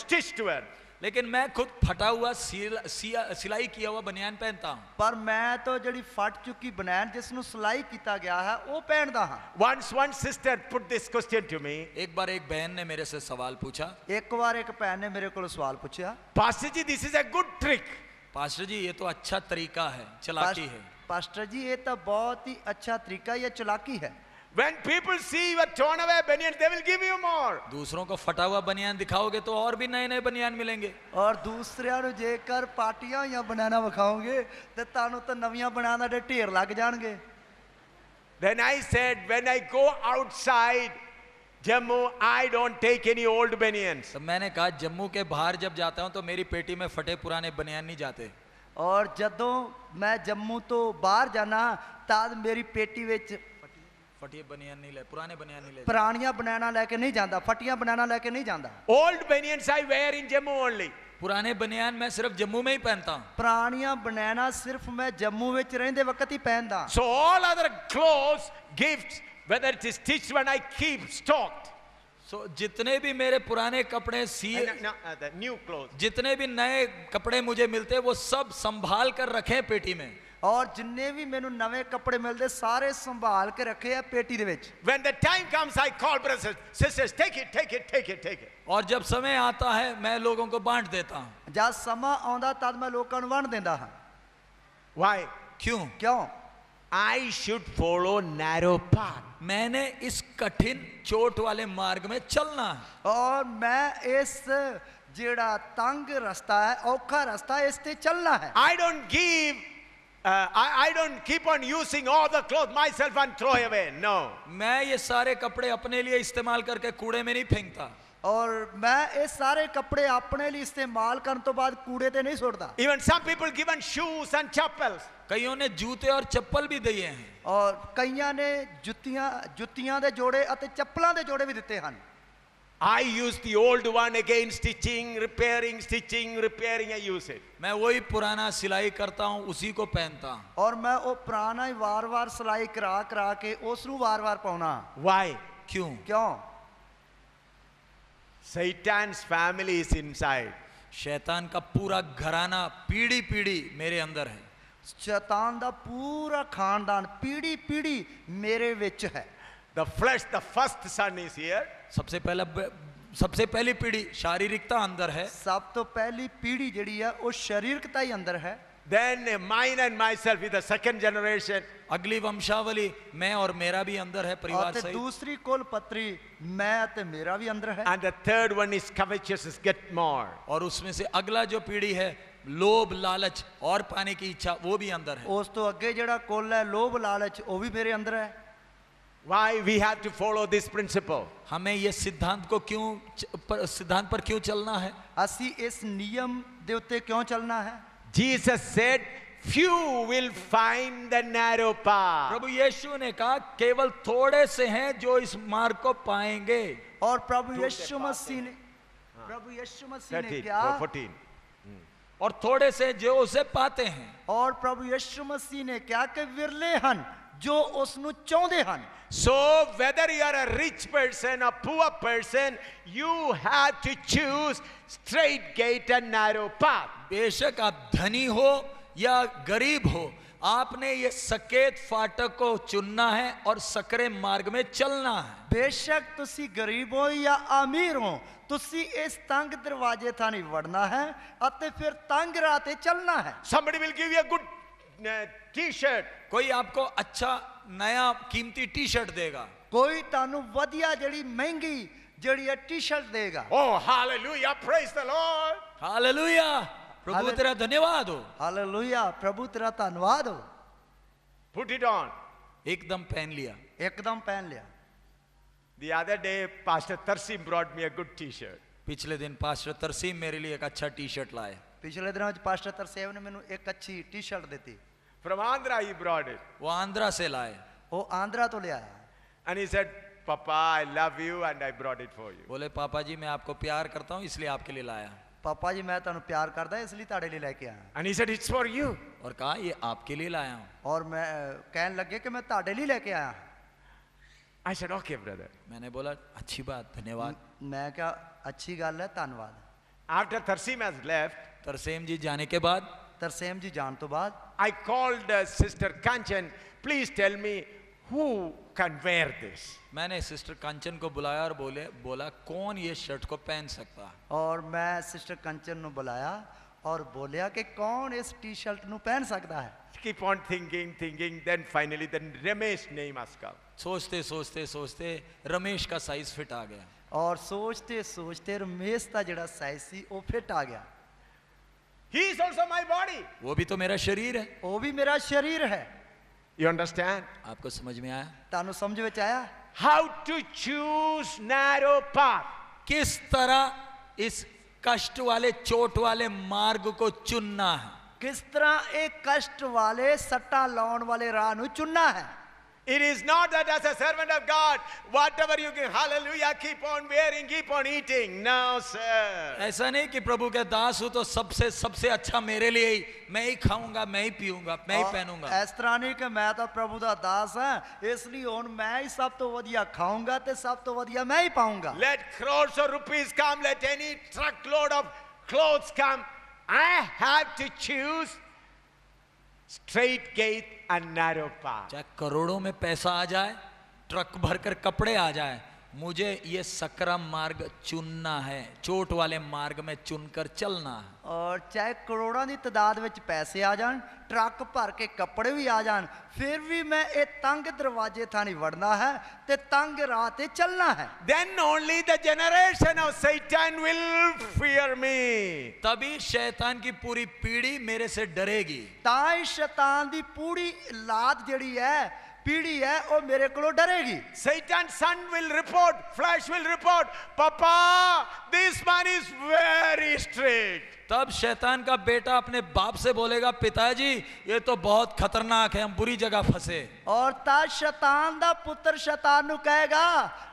stitched one. लेकिन मैं खुद फटा हुआ सिलाई किया हुआ बनियान पहनता हूँ। पर मैं तो ਜਿਹੜੀ ਫਟ ਚੁੱਕੀ ਬਨੈਨ ਜਿਸ ਨੂੰ ਸਿਲਾਈ ਕੀਤਾ ਗਿਆ ਹੈ ਉਹ ਪਹਿਨਦਾ ਹਾਂ। Once one sister put this question to me. एक बार एक बहन ने मेरे से सवाल पूछा। ਇੱਕ ਵਾਰ ਇੱਕ ਭੈਣ ਨੇ ਮੇਰੇ ਕੋਲ ਸਵਾਲ ਪੁੱਛਿਆ, Pastor ji, this is a good trick. Pastor ji ये तो अच्छा तरीका है, चलाकी है। पास्टर जी ये तो बहुत ही अच्छा तरीका या चालाकी है। When people see you are torn away banians, they will give you more. दूसरों को फटा हुआ बनियान दिखाओगे तो और भी नए बनियान मिलेंगे। और दूसरिਆਂ ਨੂੰ ਜੇਕਰ ਪਾਟੀਆਂ ਜਾਂ ਬਨਾਨਾ ਵਿਖਾਓਗੇ ਤੇ ਤੁਹਾਨੂੰ ਤਾਂ ਨਵੀਆਂ ਬਨਾਨਾ ਦੇ ਢੇਰ ਲੱਗ ਜਾਣਗੇ। Then I said, when I go outside Jammu, I don't take any old banians. तो मैंने कहा जम्मू के बाहर जब जाता हूँ तो मेरी पेटी में फटे पुराने बनियान नहीं जाते। और ਜਦੋਂ मैं जम्मू तो बाहर जाना तद मेरी पेटी ਵਿੱਚ फटिए बनियान नहीं ले, पुराने बनियान नहीं ले। ਪੁਰਾਣੀਆਂ ਬਨਾਨਾ ਲੈ ਕੇ ਨਹੀਂ ਜਾਂਦਾ, ਫਟੀਆਂ ਬਨਾਨਾ ਲੈ ਕੇ ਨਹੀਂ ਜਾਂਦਾ। Old banians I wear in Jammu only. पुराने बनियान मैं सिर्फ जम्मू में ही पहनता हूँ। ਪੁਰਾਣੀਆਂ ਬਨਾਨਾ ਸਿਰਫ ਮੈਂ ਜੰਮੂ ਵਿੱਚ ਰਹਿੰਦੇ ਵਕਤ ਹੀ ਪਹਿਨਦਾ। So all other clothes, gifts, whether it is stitched one, I keep stocked. So जितने भी मेरे पुराने कपड़े The new clothes. जितने भी नए कपड़े मुझे मिलते वो सब संभाल कर रखे पेटी में। और जिन्ने भी ਮੈਨੂੰ ਨਵੇਂ ਕੱਪੜੇ ਮਿਲਦੇ ਸਾਰੇ ਸੰਭਾਲ ਕੇ ਰੱਖੇ ਆ ਪੇਟੀ ਦੇ ਵਿੱਚ। When the time comes, I call brothers, sisters, take it. और जब समय आता है मैं लोगों को बांट देता हूँ। जब समा आਉਂਦਾ तद मैं लोगों ਨੂੰ ਵੰਡ ਦਿੰਦਾ ਹਾਂ। Why? क्यों? क्यों? I should follow narrow path. मैंने इस कठिन चोट वाले मार्ग में चलना है और मैं इस ਜਿਹੜਾ ਤੰਗ ਰਸਤਾ ਹੈ ਔਖਾ ਰਸਤਾ ਇਸ ਤੇ ਚੱਲਣਾ ਹੈ I don't give, I don't keep on using all the clothes myself and throw away. No. मैं ये सारे कपड़े अपने लिए इस्तेमाल करके कूड़े में नहीं फेंकता और मैं ਇਹ ਸਾਰੇ ਕੱਪੜੇ ਆਪਣੇ ਲਈ ਇਸਤੇਮਾਲ ਕਰਨ ਤੋਂ ਬਾਅਦ ਕੂੜੇ ਤੇ ਨਹੀਂ ਸੁੱਟਦਾ Even some people given shoes and chappals. कईयों ने जूते और चप्पल भी दिए हैं ਔਰ ਕਈਆਂ ਨੇ ਜੁੱਤੀਆਂ ਦੇ ਜੋੜੇ ਅਤੇ ਚੱਪਲਾਂ ਦੇ ਜੋੜੇ ਵੀ ਦਿੱਤੇ ਹਨ I use the old one again, stitching, repairing, I use it. मैं वही पुराना सिलाई करता हूँ उसी को पहनता हूँ ਔਰ ਮੈਂ ਉਹ ਪੁਰਾਣਾ ਹੀ ਵਾਰ-ਵਾਰ ਸਿਲਾਈ ਕਰਾ ਕੇ ਉਸ ਨੂੰ ਵਾਰ-ਵਾਰ ਪਾਉਣਾ Why? क्यों ਕਿਉਂ Satan's family is inside. शैतान का पूरा घराना पीढ़ी पीढ़ी मेरे अंदर है ਸ਼ੈਤਾਨ ਦਾ ਪੂਰਾ ਖਾਨਦਾਨ ਪੀੜੀ ਮੇਰੇ ਵਿੱਚ ਹੈ The flesh, the first son is here. सबसे पहली पीढ़ी शारीरिकता अंदर है ਸਭ ਤੋਂ ਪਹਿਲੀ ਪੀੜੀ ਜਿਹੜੀ ਹੈ ਉਹ ਸਰੀਰਕਤਾ ਹੀ ਅੰਦਰ ਹੈ Then mine and myself is the second generation. अगली वंशावली मैं और मेरा भी अंदर है परिवार ਅਤੇ सहित ਦੂਸਰੀ ਕੁਲ ਪੱਤਰੀ ਮੈਂ ਅਤੇ ਮੇਰਾ ਵੀ ਅੰਦਰ ਹੈ And the third one is covetousness, get more. और उसमें से अगला जो पीढ़ी है लोभ लालच और पाने की इच्छा वो भी अंदर है ਉਸ ਤੋਂ ਅੱਗੇ ਜਿਹੜਾ ਕੁਲ ਹੈ ਲੋਭ ਲਾਲਚ ਉਹ ਵੀ ਮੇਰੇ ਅੰਦਰ ਹੈ Why we have to follow this principle? हमें ये सिद्धांत पर क्यों चलना है ਅਸੀਂ ਇਸ ਨਿਯਮ ਦੇ ਉੱਤੇ ਕਿਉਂ ਚੱਲਣਾ ਹੈ Jesus said, few will find the narrow path. प्रभु यीशु ने कहा केवल थोड़े से हैं जो इस मार्ग को पाएंगे और प्रभु यीशु मसीह ने 13, क्या 14. और थोड़े से जो उसे पाते हैं और प्रभु यीशु मसीह ने क्या कि ਵਿਰਲੇ ਹਨ ਜੋ ਉਸ ਨੂੰ ਚਾਹੁੰਦੇ ਹਨ So whether you are a rich person or poor person, you have to choose straight gate and narrow path. बेशक आप धनी हो या गरीब हो आपने ये सकेत फाटक को चुनना है और सकरे मार्ग में चलना है ਬੇਸ਼ੱਕ ਤੁਸੀਂ ਗਰੀਬ ਹੋ ਜਾਂ ਅਮੀਰ ਹੋ ਤੁਸੀਂ ਇਸ ਤੰਗ ਦਰਵਾਜ਼ੇ ਥਾਂ ਨਹੀਂ ਵੜਨਾ ਹੈ ਅਤੇ ਫਿਰ ਤੰਗ ਰਾਹ ਤੇ ਚੱਲਣਾ ਹੈ Somebody will give you a good t-shirt. कोई आपको अच्छा नया कीमती टी शर्ट देगा ਕੋਈ ਤੁਹਾਨੂੰ ਵਧੀਆ ਜਿਹੜੀ ਮਹਿੰਗੀ ਜਿਹੜੀ ਹੈ ਟੀ-ਸ਼ਰਟ ਦੇਗਾ Oh, hallelujah, praise the Lord. Hallelujah प्रभु तेरा धन्यवाद हो ਹਾਲੇਲੂਇਆ ਪ੍ਰਭੂ ਤੇਰਾ ਧੰਨਵਾਦ ਹੋ Put it on. एकदम पहन लिया ਇੱਕਦਮ ਪਹਿਨ ਲਿਆ The other day, Pastor Tarsim brought me a good t-shirt. पिछले दिन पास्टर तरसीम मेरे लिए एक अच्छा टी शर्ट लाए ਪਿਛਲੇ ਦਿਨਾਂ ਵਿੱਚ ਪਾਸਟਰ ਤਰਸੇਮ ਨੇ ਮੈਨੂੰ ਇੱਕ ਅੱਛੀ ਟੀ-ਸ਼ਰਟ ਦਿੱਤੀ From Andhra, he brought it. वो आंध्रा से लाए ਉਹ ਆਂਧਰਾ ਤੋਂ ਲਿਆਇਆ And he said, Papa, I love you and I brought it for you. बोले पापा जी मैं आपको प्यार करता हूँ इसलिए आपके लिए लाया ਪਾਪਾ ਜੀ ਮੈਂ ਤੁਹਾਨੂੰ ਪਿਆਰ ਕਰਦਾ ਇਸ ਲਈ ਤੁਹਾਡੇ ਲਈ ਲੈ ਕੇ ਆਇਆ And he said, it's for you. और कहा ये आपके लिए लाया हूँ ਔਰ ਮੈਂ ਕਹਿਣ ਲੱਗੇ ਕਿ ਮੈਂ ਤੁਹਾਡੇ ਲਈ ਲੈ ਕੇ ਆਇਆ I said, okay, brother. मैंने बोला अच्छी बात धन्यवाद ਮੈਂ ਕਿਹਾ ਅੱਛੀ ਗੱਲ ਹੈ ਧੰਨਵਾਦ After Tarsim has left, Tarsem जी जाने के बाद ਤਰਸੇਮ ਜੀ ਜਾਣ ਤੋਂ ਬਾਅਦ I called Sister Kanchan, please tell me who can wear this. मैंने सिस्टर कंचन को बुलाया और बोला कौन ये शर्ट को पहन सकता है ਔਰ ਮੈਂ ਸਿਸਟਰ ਕੰਚਨ ਨੂੰ ਬੁਲਾਇਆ ਔਰ ਬੋਲਿਆ ਕਿ ਕੌਣ ਇਸ ਟੀ-ਸ਼ਰਟ ਨੂੰ ਪਹਿਨ ਸਕਦਾ ਹੈ Keep on thinking, then finally the Ramesh name has come. सोचते रमेश का साइज फिट आ गया ਔਰ ਸੋਚਦੇ ਰਮੇਸ਼ ਦਾ ਜਿਹੜਾ ਸਾਈਜ਼ ਸੀ ਉਹ ਫਿੱਟ ਆ ਗਿਆ He is also my body. वो भी तो मेरा शरीर है ਉਹ ਵੀ ਮੇਰਾ ਸਰੀਰ ਹੈ You understand? आपको समझ में आया ਤੁਹਾਨੂੰ ਸਮਝ ਵਿੱਚ ਆਇਆ How to choose narrow path. किस तरह इस कष्ट वाले चोट वाले मार्ग को चुनना है ਕਿਸ ਤਰ੍ਹਾਂ ਇਹ ਕਸ਼ਟ ਵਾਲੇ ਸੱਟਾਂ ਲਾਉਣ ਵਾਲੇ ਰਾਹ ਨੂੰ ਚੁਣਨਾ ਹੈ It is not that as a servant of God, whatever you give, hallelujah, keep on wearing, keep on eating. No, sir. ऐसा नहीं कि प्रभु के दास हूं तो सबसे अच्छा मेरे लिए ही मैं ही खाऊंगा मैं ही पीऊंगा मैं ही पहनूंगा ਇਸ ਤਰ੍ਹਾਂ ਨਹੀਂ ਕਿ ਮੈਂ ਤਾਂ ਪ੍ਰਭੂ ਦਾ ਦਾਸ ਹਾਂ ਇਸ ਲਈ ਹੁਣ ਮੈਂ ਹੀ ਸਭ ਤੋਂ ਵਧੀਆ ਖਾਊਂਗਾ ਤੇ ਸਭ ਤੋਂ ਵਧੀਆ ਮੈਂ ਹੀ ਪਾਊਂਗਾ Let crores of rupees come, let any truckload of clothes come. I have to choose straight gate and narrow path. चाहे करोड़ों में पैसा आ जाए ट्रक भरकर कपड़े आ जाए मुझे ये सकरम मार्ग चुनना है, चोट वाले मार्ग में चुनकर चलना है। और चाहे करोड़ों की तादाद में पैसे आ जान, ट्रक भर के कपड़े भी आ जान, फिर भी मैं ये तंग दरवाजे थानी वड़ना है ते तंग राह ते चलना है। Then only the generation of Satan will fear me. तभी शैतान की पूरी पीढ़ी मेरे से डरेगी। तां ही शैतान दी पूरी औलाद जिहड़ी है, पीढ़ी है, वो मेरे को डरेगी। Satan's son will report, flesh will report, Papa, this man is very strict. तब शैतान का बेटा अपने बाप से बोलेगा, पिताजी ये तो बहुत खतरनाक है, हम बुरी जगह फंसे। और तब शैतान दा पुत्र शैतान नु कहेगा,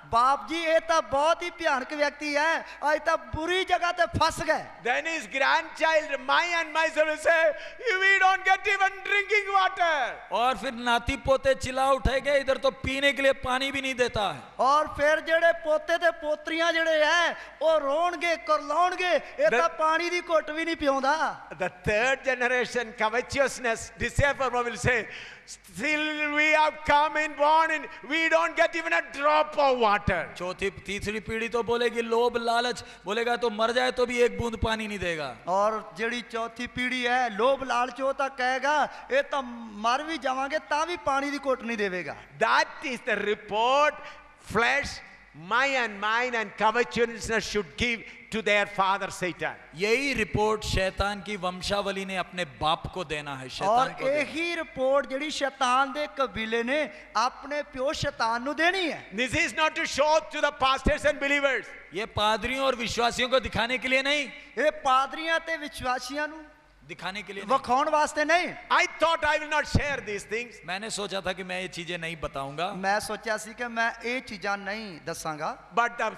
बाप जी ये तो बहुत ही भयानक व्यक्ति है, आज तो बुरी जगह ते फंस गए। Then his grandchild, and myself will say, we don't get even drinking water. और फिर नाती पोते चिल्ला उठेंगे, इधर तो पीने के लिए पानी भी नहीं देता है। और फिर जेड़े पोते ते पोत्रियां जेड़े है वो रोणगे करलाउणगे, ये तो पानी दी घुट भी नहीं पियोंदा। The third generation, covetousness, disciple will say, still we have come in born and we don't get even a drop of water. चौथी तीसरी पीढ़ी तो बोलेगी लोभ लालच, बोलेगा तो मर जाए तो भी एक बूंद पानी नहीं देगा। और जेड़ी चौथी पीढ़ी है लोभ लालच, वो तो कहेगा ये तो मर भी जावांगे ता भी पानी दी घुट नहीं देवेगा। That is the report flesh, mine and covetousness should give to their father Satan. यही रिपोर्ट शैतान की वंशावली ने अपने बाप को देना है, शैतान और को देना है। यही रिपोर्ट जेड़ी शैतान दे कबीले ने अपने प्यो शैतान नु देनी है। This is not to show to the pastors and believers. ये पादरियों और विश्वासियों को दिखाने के लिए नहीं, ये पादरियां ते विश्वासियां नु दिखाने के लिए नहीं। वखाउण वास्ते नहीं। I thought I will not share these things. मैंने सोचा था कि मैं ये चीजें नहीं बताऊंगा, मैं सोचा सी कि मैं ये चीजां नहीं दसांगा, But the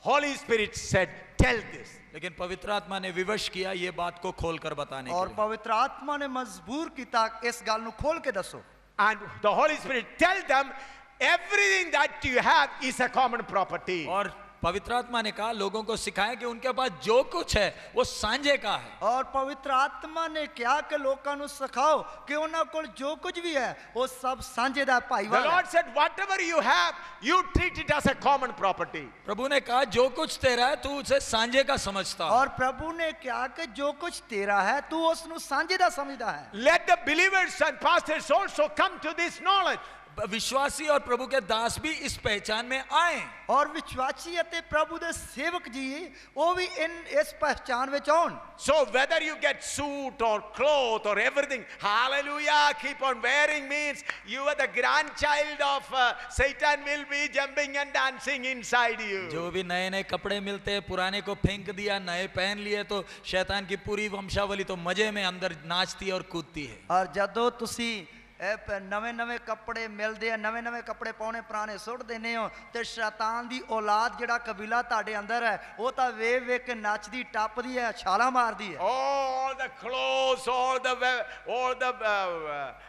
Holy Spirit said, tell this. लेकिन पवित्र आत्मा ने विवश किया ये बात को खोलकर बताने और के लिए। पवित्र आत्मा ने मजबूर किया इस गल नु खोल के दसो। And the Holy Spirit tell them, everything that you have is a common property. और पवित्र आत्मा ने कहा, लोगों को सिखाया कि उनके पास जो कुछ है वो सांझे का है। और पवित्र आत्मा ने क्या कि लोगों को सिखाओ कि उन्हां कोल जो कुछ भी है वो सब सांझे दा The भाईवाल Lord है। said, whatever you have, you treat it as a common property. प्रभु ने कहा जो कुछ तेरा है तू उसे सांझे का समझता है। और प्रभु ने क्या कि जो कुछ तेरा है तू उसनु सांझे दा समझदा है। Let the believers and pastors also come to this knowledge. विश्वासी और प्रभु के दास भी इस पहचान में आए। और विश्वासी अते प्रभु दे सेवक जी वो भी इस पहचान विच आउण। So whether you get suit or cloth or everything, hallelujah, keep on wearing means you are the grandchild of Satan will be jumping and dancing inside you. जो भी नए नए कपड़े मिलते हैं, पुराने को फेंक दिया, नए पहन लिए, तो शैतान की पूरी वंशावली तो मजे में अंदर नाचती और कूदती है। और जदों तुसी नवे नवे कपड़े मिलते हैं, नवे नवे कपड़े पाने पुराने सुट देने हो, तो शैतान दी औलाद जिहड़ा कबीला तुहाडे अंदर है वो तो वेख वेख के नचदी टपदी है, छाला मारदी है। All the clothes, all the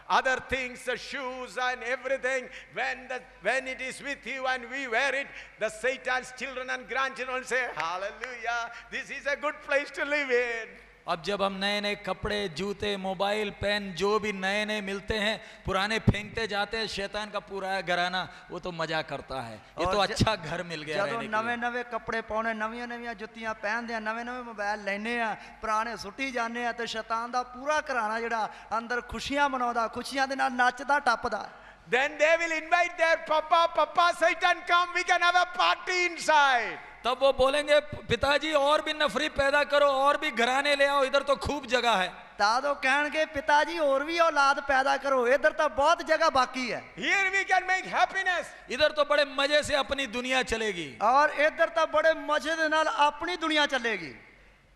other things, the shoes and everything, when it is with you and we wear it, the Satan's children and grandchildren will say, hallelujah, this is a good place to live in. अब जब हम नए नए कपड़े, जूते, mobile, pen जो भी नए नए मिलते हैं, पुराने फेंकते जाते हैं, शैतान का पूरा घराना वो तो मजा करता है, ये तो अच्छा घर मिल गया रहने के लिए। नवे नवे कपड़े पाने, नवियां नवियां जुत्तियां पहनदे, नवे नवे मोबाइल लेने आ, पुराने सुट्टी जाने आ, ते शैतान दा पूरा घराना जिहड़ा अंदर खुशियां मनाउंदा, खुशियां दे नाल नचदा टपदा। Then they will invite their Papa, Satan, come, we can have a party inside. तब वो बोलेंगे, पिताजी और भी नफरी पैदा करो, और भी घराने ले आओ, इधर तो खूब जगह है। तादो कहणगे पिताजी और भी औलाद पैदा करो, इधर तो बहुत जगह बाकी है। Here we can make happiness. इधर तो बड़े मजे से अपनी दुनिया चलेगी, और इधर तो बड़े मजे दे नाल अपनी दुनिया चलेगी।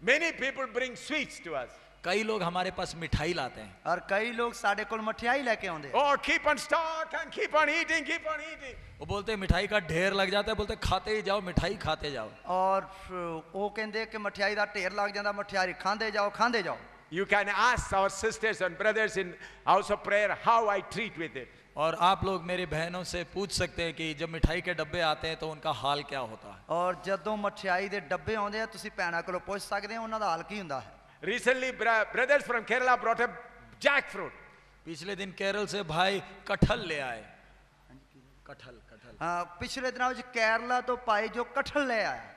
Many people bring sweets to us. कई लोग हमारे पास मिठाई लाते हैं, और कई लोग साडे कोल मठियाई लेके आउंदे। Oh, keep on stock and keep on eating, keep on eating. वो बोलते हैं मिठाई का ढेर लग जाता है, बोलते हैं खाते ही जाओ, मिठाई खाते जाओ। और वो कहंदे कि मठियाई दा ढेर लग जांदा, मठियाई खांदे जाओ, खांदे जाओ। You can ask our sisters and brothers in house of prayer how I treat with it. और आप लोग मेरी बहनों से पूछ सकते हैं कि जब मिठाई के डब्बे आते हैं तो उनका हाल क्या होता है। और जदों मठियाई दे डब्बे आउंदे आ, तुसीं भैणां कोलों पुੱਛ ਸਕਦੇ हो उन्हां दा हाल की हुंदा है। Recently, brothers from Kerala brought a jackfruit. पिछले दिन केरल से भाई कटहल ले आए। कटहल कटहल ਹਾਂ ਪਿਛਲੇ ਦਿਨਾਂ ਵਿੱਚ ਕੇਰਲਾ ਤੋਂ ਭਾਈ ਜੋ ਕਟਹਲ ਲੈ ਆਇਆ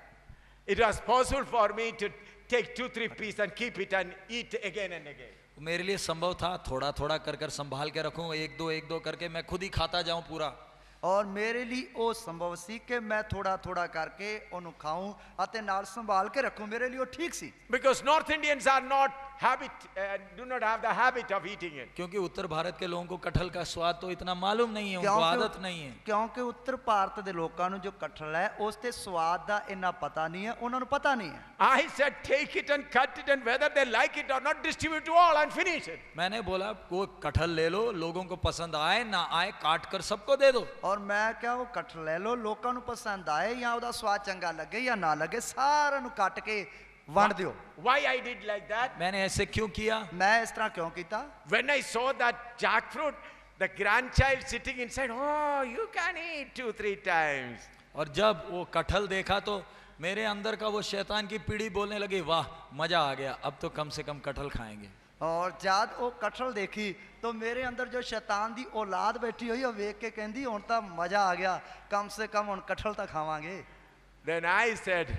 It was possible for me to take 2-3 pieces and keep it and eat again and again. मेरे लिए संभव था थोड़ा थोड़ा कर कर संभाल के रखूं, एक दो करके मैं खुद ही खाता जाऊं पूरा। ਔਰ ਮੇਰੇ ਲਈ ਉਹ ਸੰਭਵ ਸੀ ਕਿ ਮੈਂ ਥੋੜਾ ਥੋੜਾ ਕਰਕੇ ਉਹਨੂੰ ਖਾऊं ਅਤੇ ਨਾਲ ਸੰਭਾਲ ਕੇ ਰੱਖੂं, ਮੇਰੇ ਲਈ ਉਹ ਠੀਕ ਸੀ। Because North Indians are not do not have the habit of eating it. क्योंकि उत्तर भारत के लोगों को कटहल का स्वाद तो इतना मालूम नहीं है, उनको आदत नहीं है। ਕਿਉਂਕਿ ਉੱਤਰ ਭਾਰਤ ਦੇ ਲੋਕਾਂ ਨੂੰ ਜੋ ਕਟਹਲ ਹੈ ਉਸ ਤੇ ਸਵਾਦ ਦਾ ਇੰਨਾ ਪਤਾ ਨਹੀਂ ਹੈ, ਉਹਨਾਂ ਨੂੰ ਪਤਾ ਨਹੀਂ ਹੈ। I said take it and cut it and whether they like it or not distribute to all and finish it. मैंने बोला वो कटहल ले लो, लोगों को पसंद आए ना आए काट कर सबको दे दो। ਔਰ ਮੈਂ ਕਿਹਾ ਉਹ ਕਟਹਲ ਲੈ ਲਓ, ਲੋਕਾਂ ਨੂੰ ਪਸੰਦ ਆਏ ਜਾਂ ਉਹਦਾ ਸਵਾਦ ਚੰਗਾ ਲੱਗੇ ਜਾਂ ਨਾ ਲੱਗੇ, ਸਾਰਿਆਂ ਨੂੰ ਕੱਟ ਕੇ ਵੰਡ ਦਿਓ। Why I did like that? मैंने ऐसे क्यों किया? ਮੈਂ ਇਸ ਤਰ੍ਹਾਂ ਕਿਉਂ ਕੀਤਾ? When I saw that jackfruit, the grandchild sitting inside, oh, you can eat 2-3 times. और जब वो कटहल देखा तो मेरे अंदर का वो शैतान की पीढ़ी बोलने लगी, वाह मजा आ गया, अब तो कम से कम कटहल खाएंगे। ਔਰ ਜਦ ਉਹ ਕਟਹਲ ਦੇਖੀ ਤਾਂ ਮੇਰੇ ਅੰਦਰ ਜੋ ਸ਼ੈਤਾਨ ਦੀ ਔਲਾਦ ਬੈਠੀ ਹੋਈ ਉਹ ਵੇਖ ਕੇ ਕਹਿੰਦੀ ਹੁਣ ਤਾਂ ਮਜ਼ਾ ਆ ਗਿਆ, ਕਮ ਸੇ ਕਮ ਹੁਣ ਕਟਹਲ ਤਾਂ ਖਾਵਾਂਗੇ। Then I said,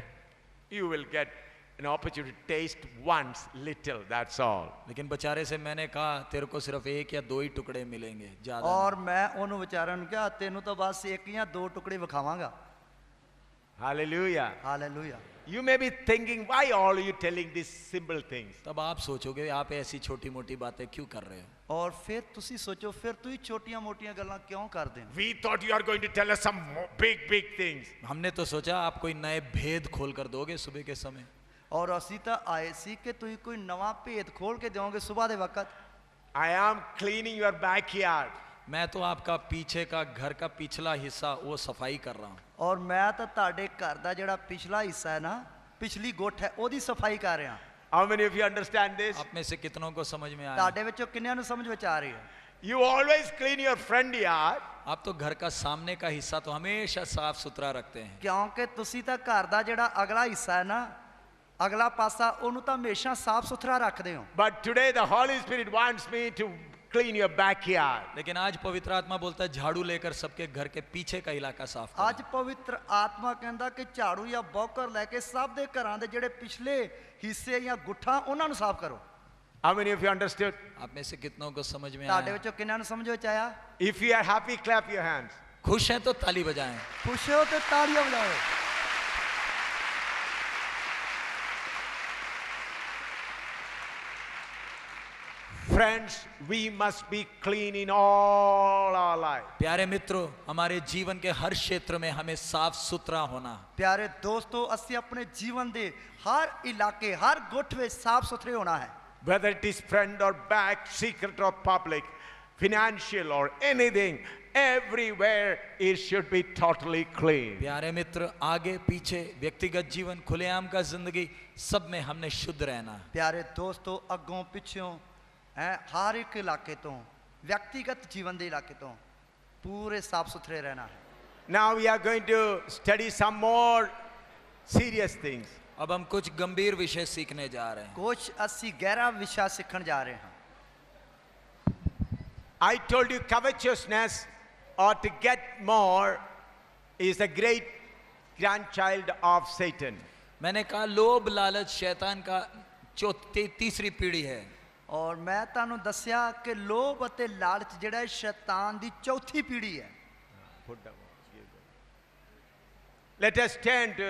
you will get an opportunity to taste once little, that's all. लेकिन बेचारे से मैंने कहा तेरे को सिर्फ एक या दो ही टुकड़े मिलेंगे, ज्यादा ਔਰ ਮੈਂ ਉਹਨੂੰ ਵਿਚਾਰਿਆਂ ਨੂੰ ਕਿਹਾ ਤੈਨੂੰ ਤਾਂ ਬਸ ਇੱਕ ਜਾਂ ਦੋ ਟੁਕੜੇ ਵਿਖਾਵਾਂਗਾ। Hallelujah. Hallelujah. You may be thinking, why all you telling these simple things? तब आप सोचोगे आप ऐसी छोटी मोटी बातें क्यों कर रहे हो? ਔਰ ਫਿਰ ਤੁਸੀਂ ਸੋਚੋ ਫਿਰ ਤੁਸੀਂ ਛੋਟੀਆਂ ਮੋਟੀਆਂ ਗੱਲਾਂ ਕਿਉਂ ਕਰਦੇ ਹੋ? We thought you are going to tell us some big things. हमने तो सोचा आप कोई नए भेद खोल कर दोगे सुबह के समय। ਔਰ ਅਸੀਂ ਤਾਂ ਆਏ ਸੀ ਕਿ ਤੁਸੀਂ ਕੋਈ ਨਵਾਂ ਭੇਦ ਖੋਲ ਕੇ ਦਿਓਗੇ ਸਵੇਰ ਦੇ ਵਕਤ। I am cleaning your backyard. मैं तो आपका पीछे का घर का पिछला हिस्सा वो सफाई कर रहा हूँ। ਔਰ ਮੈਂ ਤਾਂ ਤੁਹਾਡੇ ਘਰ ਦਾ ਜਿਹੜਾ ਪਿਛਲਾ ਹਿੱਸਾ ਹੈ ਨਾ, ਪਿਛਲੀ ਗੁੱਠ ਹੈ ਉਹਦੀ ਸਫਾਈ ਕਰ ਰਿਹਾ। How many of you understand this? आप में से कितनों को समझ में आया? ਤੁਹਾਡੇ ਵਿੱਚੋਂ ਕਿੰਨਿਆਂ ਨੂੰ ਸਮਝ ਵਿੱਚ ਆ ਰਹੀ ਹੈ? You always clean your front yard. आप तो घर का सामने का हिस्सा तो हमेशा साफ सुथरा रखते हैं। ਕਿਉਂਕਿ ਤੁਸੀਂ ਤਾਂ ਘਰ ਦਾ ਜਿਹੜਾ ਅਗਲਾ ਹਿੱਸਾ ਹੈ ਨਾ, ਅਗਲਾ ਪਾਸਾ ਉਹਨੂੰ ਤਾਂ ਹਮੇਸ਼ਾ ਸਾਫ ਸੁਥਰਾ ਰੱਖਦੇ ਹੋ। But today the Holy Spirit wants me to clean your backyard. लेकिन आज पवित्र आत्मा बोलता है झाड़ू लेकर सबके घर के पीछे का इलाका साफ करो। ਅੱਜ ਪਵਿੱਤਰ ਆਤਮਾ ਕਹਿੰਦਾ ਕਿ ਝਾੜੂ ਜਾਂ ਬੌਕਰ ਲੈ ਕੇ ਸਭ ਦੇ ਘਰਾਂ ਦੇ ਜਿਹੜੇ ਪਿਛਲੇ ਹਿੱਸੇ ਜਾਂ ਗੁੱਠਾਂ ਉਹਨਾਂ ਨੂੰ ਸਾਫ ਕਰੋ। How many of you understood? आप में से कितनों को समझ में ਤੁਹਾਡੇ आया? ਵਿੱਚੋਂ ਕਿੰਨਾਂ ਨੂੰ ਸਮਝ ਵਿੱਚ ਆਇਆ? If you are happy, clap your hands. खुश हैं तो ताली बजाएं। ਖੁਸ਼ ਹੋ ਤੇ ਤਾੜੀਆਂ ਵਜਾਓ। Friends, we must be clean in all our life. प्यारे मित्रों, हमारे जीवन के हर क्षेत्र में हमें साफ सुथरा होना। ਪਿਆਰੇ ਦੋਸਤੋ ਅਸੀਂ ਆਪਣੇ ਜੀਵਨ ਦੇ ਹਰ ਇਲਾਕੇ ਹਰ ਗੁੱਠ ਵਿੱਚ ਸਾਫ ਸੁਥਰੇ ਹੋਣਾ ਹੈ। Whether it is front or back, secret or public, financial or anything, everywhere it should be totally clean. प्यारे मित्र, आगे पीछे व्यक्तिगत जीवन खुलेआम का जिंदगी सब में हमने शुद्ध रहना है। ਪਿਆਰੇ ਦੋਸਤੋ ਅੱਗੋਂ ਪਿੱਛੋਂ ਹਰ ਇੱਕ ਇਲਾਕੇ ਤੋਂ ਵਿਅਕਤੀਗਤ ਜੀਵਨ ਦੇ ਇਲਾਕੇ ਤੋਂ ਪੂਰੇ ਸਾਫ ਸੁਥਰੇ ਰਹਿਣਾ ਹੈ। Now we are going to study some more serious things. अब हम कुछ गंभीर विषय सीखने जा रहे हैं। ਕੁਝ ਅਸੀਂ ਗਹਿਰਾ ਵਿਸ਼ਾ ਸਿੱਖਣ ਜਾ ਰਹੇ ਹਾਂ। I told you covetousness or to get more is a great grandchild of Satan. मैंने कहा लोभ लालच शैतान का तीसरी पीढ़ी है। ਔਰ ਮੈਂ ਤੁਹਾਨੂੰ ਦੱਸਿਆ ਕਿ ਲੋਭ ਅਤੇ ਲਾਲਚ ਜਿਹੜਾ ਹੈ ਸ਼ੈਤਾਨ ਦੀ ਚੌਥੀ ਪੀੜ੍ਹੀ ਹੈ। Let us turn to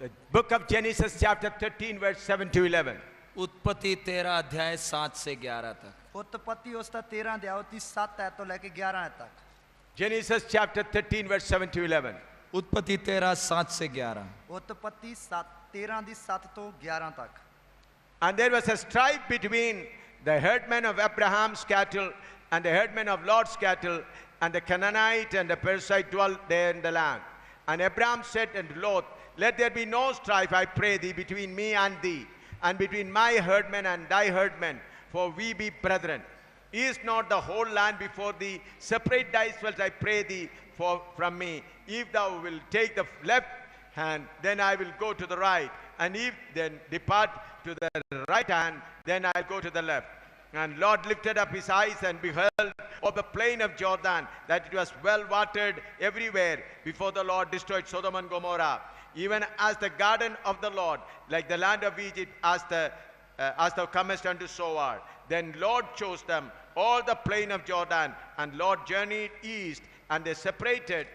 the book of Genesis chapter 13 verse 7 to 11. उत्पत्ति 13 अध्याय 7 से 11 तक। ਉਤਪਤੀ ਉਸ ਦਾ 13 ਅਧਿਆਇ ਦੀ 7 ਐਤ ਤੋਂ ਲੈ ਕੇ 11 ਐਤ ਤੱਕ। Genesis chapter 13 verse 7 to 11. उत्पत्ति 13 7 से 11। ਉਤਪਤੀ 13 ਦੀ 7 ਤੋਂ 11 ਤੱਕ। And there was a strife between the herdmen of Abraham's cattle and the herdmen of Lot's cattle, and the Canaanite and the Perizzite dwelt there in the land. And Abraham said unto Lot, let there be no strife, I pray thee, between me and thee, and between my herdmen and thy herdmen, for we be brethren. Is not the whole land before thee? Separate thyself, I pray thee, from me. If thou wilt take the left hand, then I will go to the right. And if then depart to the right hand, then I'll go to the left. And Lot lifted up his eyes and beheld of the plain of Jordan, that it was well watered everywhere before the Lord destroyed Sodom and Gomorrah. Even as the garden of the Lord, like the land of Egypt, as thou comest unto Zoar. Then Lord chose them, all the plain of Jordan, and Lord journeyed east, and they separated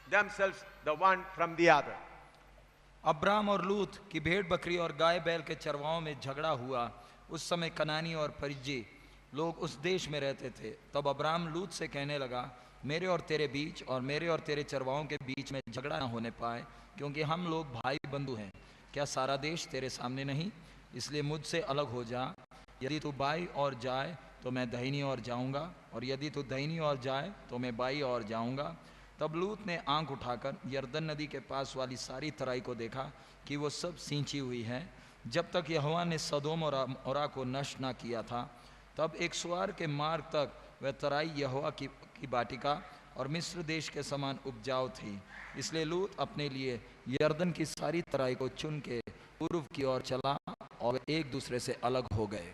themselves the one from the other. Abram और लूत की भेड़ बकरी और गाय बैल के चरवाओं में झगड़ा हुआ। उस समय कनानी और परिज्जी लोग उस देश में रहते थे। तब अब्राम लूत से कहने लगा, मेरे और तेरे बीच और मेरे और तेरे चरवाओं के बीच में झगड़ा न होने पाए, क्योंकि हम लोग भाई बंधु हैं। क्या सारा देश तेरे सामने नहीं? इसलिए मुझसे अलग हो जा। यदि तू बाईं ओर जाए तो मैं दाहिनी ओर जाऊंगा, और यदि तू दाहिनी ओर जाए तो मैं बाईं ओर जाऊंगा। तब लूत ने आंख उठाकर यरदन नदी के पास वाली सारी तराई को देखा कि वो सब सींची हुई है, जब तक यहोवा ने सदोम और अमोरा को नष्ट न किया था। तब एक सुआर के मार्ग तक वह तराई यहोवा की बाटिका और मिस्र देश के समान उपजाऊ थी। इसलिए लूत अपने लिए यरदन की सारी तराई को चुन के पूर्व की ओर चला, और वे एक दूसरे से अलग हो गए।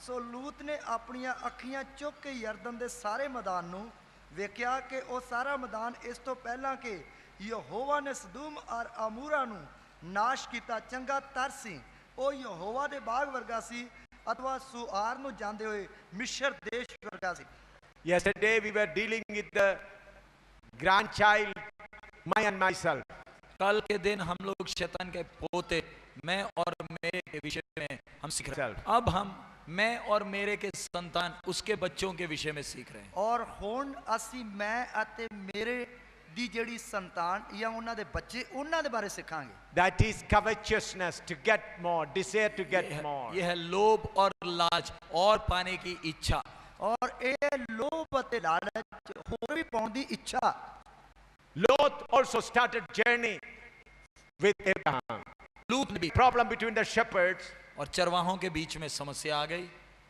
सो लूत ने अपनियां अखियां चुक के यरदन दे सारे मैदान नूं वेख्या कि ਉਹ ਸਾਰਾ ਮੈਦਾਨ ਇਸ ਤੋਂ ਪਹਿਲਾਂ ਕਿ ਯਹੋਵਾ ਨੇ ਸਦੂਮ ਔਰ ਅਮੂਰਾ ਨੂੰ ਨਾਸ਼ ਕੀਤਾ ਚੰਗਾ ਤਰ ਸੀ। ਉਹ ਯਹੋਵਾ ਦੇ ਬਾਗ ਵਰਗਾ ਸੀ, ਅਥਵਾ ਸੁਆਰ ਨੂੰ ਜਾਂਦੇ ਹੋਏ ਮਿਸਰ ਦੇਸ਼ ਵਰਗਾ ਸੀ। Yesterday we were dealing with the grandchild, my and myself. कल के दिन हम लोग शैतान के पोते मैं और मेरे के विषय में हम सीख रहे हैं। अब हम मैं और मेरे के संतान उसके बच्चों के विषय में सीख रहे हैं। और ਹੁਣ ਅਸੀਂ ਮੈਂ ਅਤੇ ਮੇਰੇ ਦੀ ਜਿਹੜੀ ਸੰਤਾਨ ਜਾਂ ਉਹਨਾਂ ਦੇ ਬੱਚੇ ਉਹਨਾਂ ਦੇ ਬਾਰੇ ਸਿੱਖਾਂਗੇ। That is covetousness, to get more, desire to get more. यह है लोभ और लालच और पाने की इच्छा। और ਇਹ ਲੋਭ ਅਤੇ ਲਾਲਚ ਹੋਰ ਵੀ ਪਾਉਣ ਦੀ ਇੱਛਾ। Lot also started journey with Abraham. लूत ने भी Problem between the shepherds. और चरवाहों के बीच में समस्या आ गई।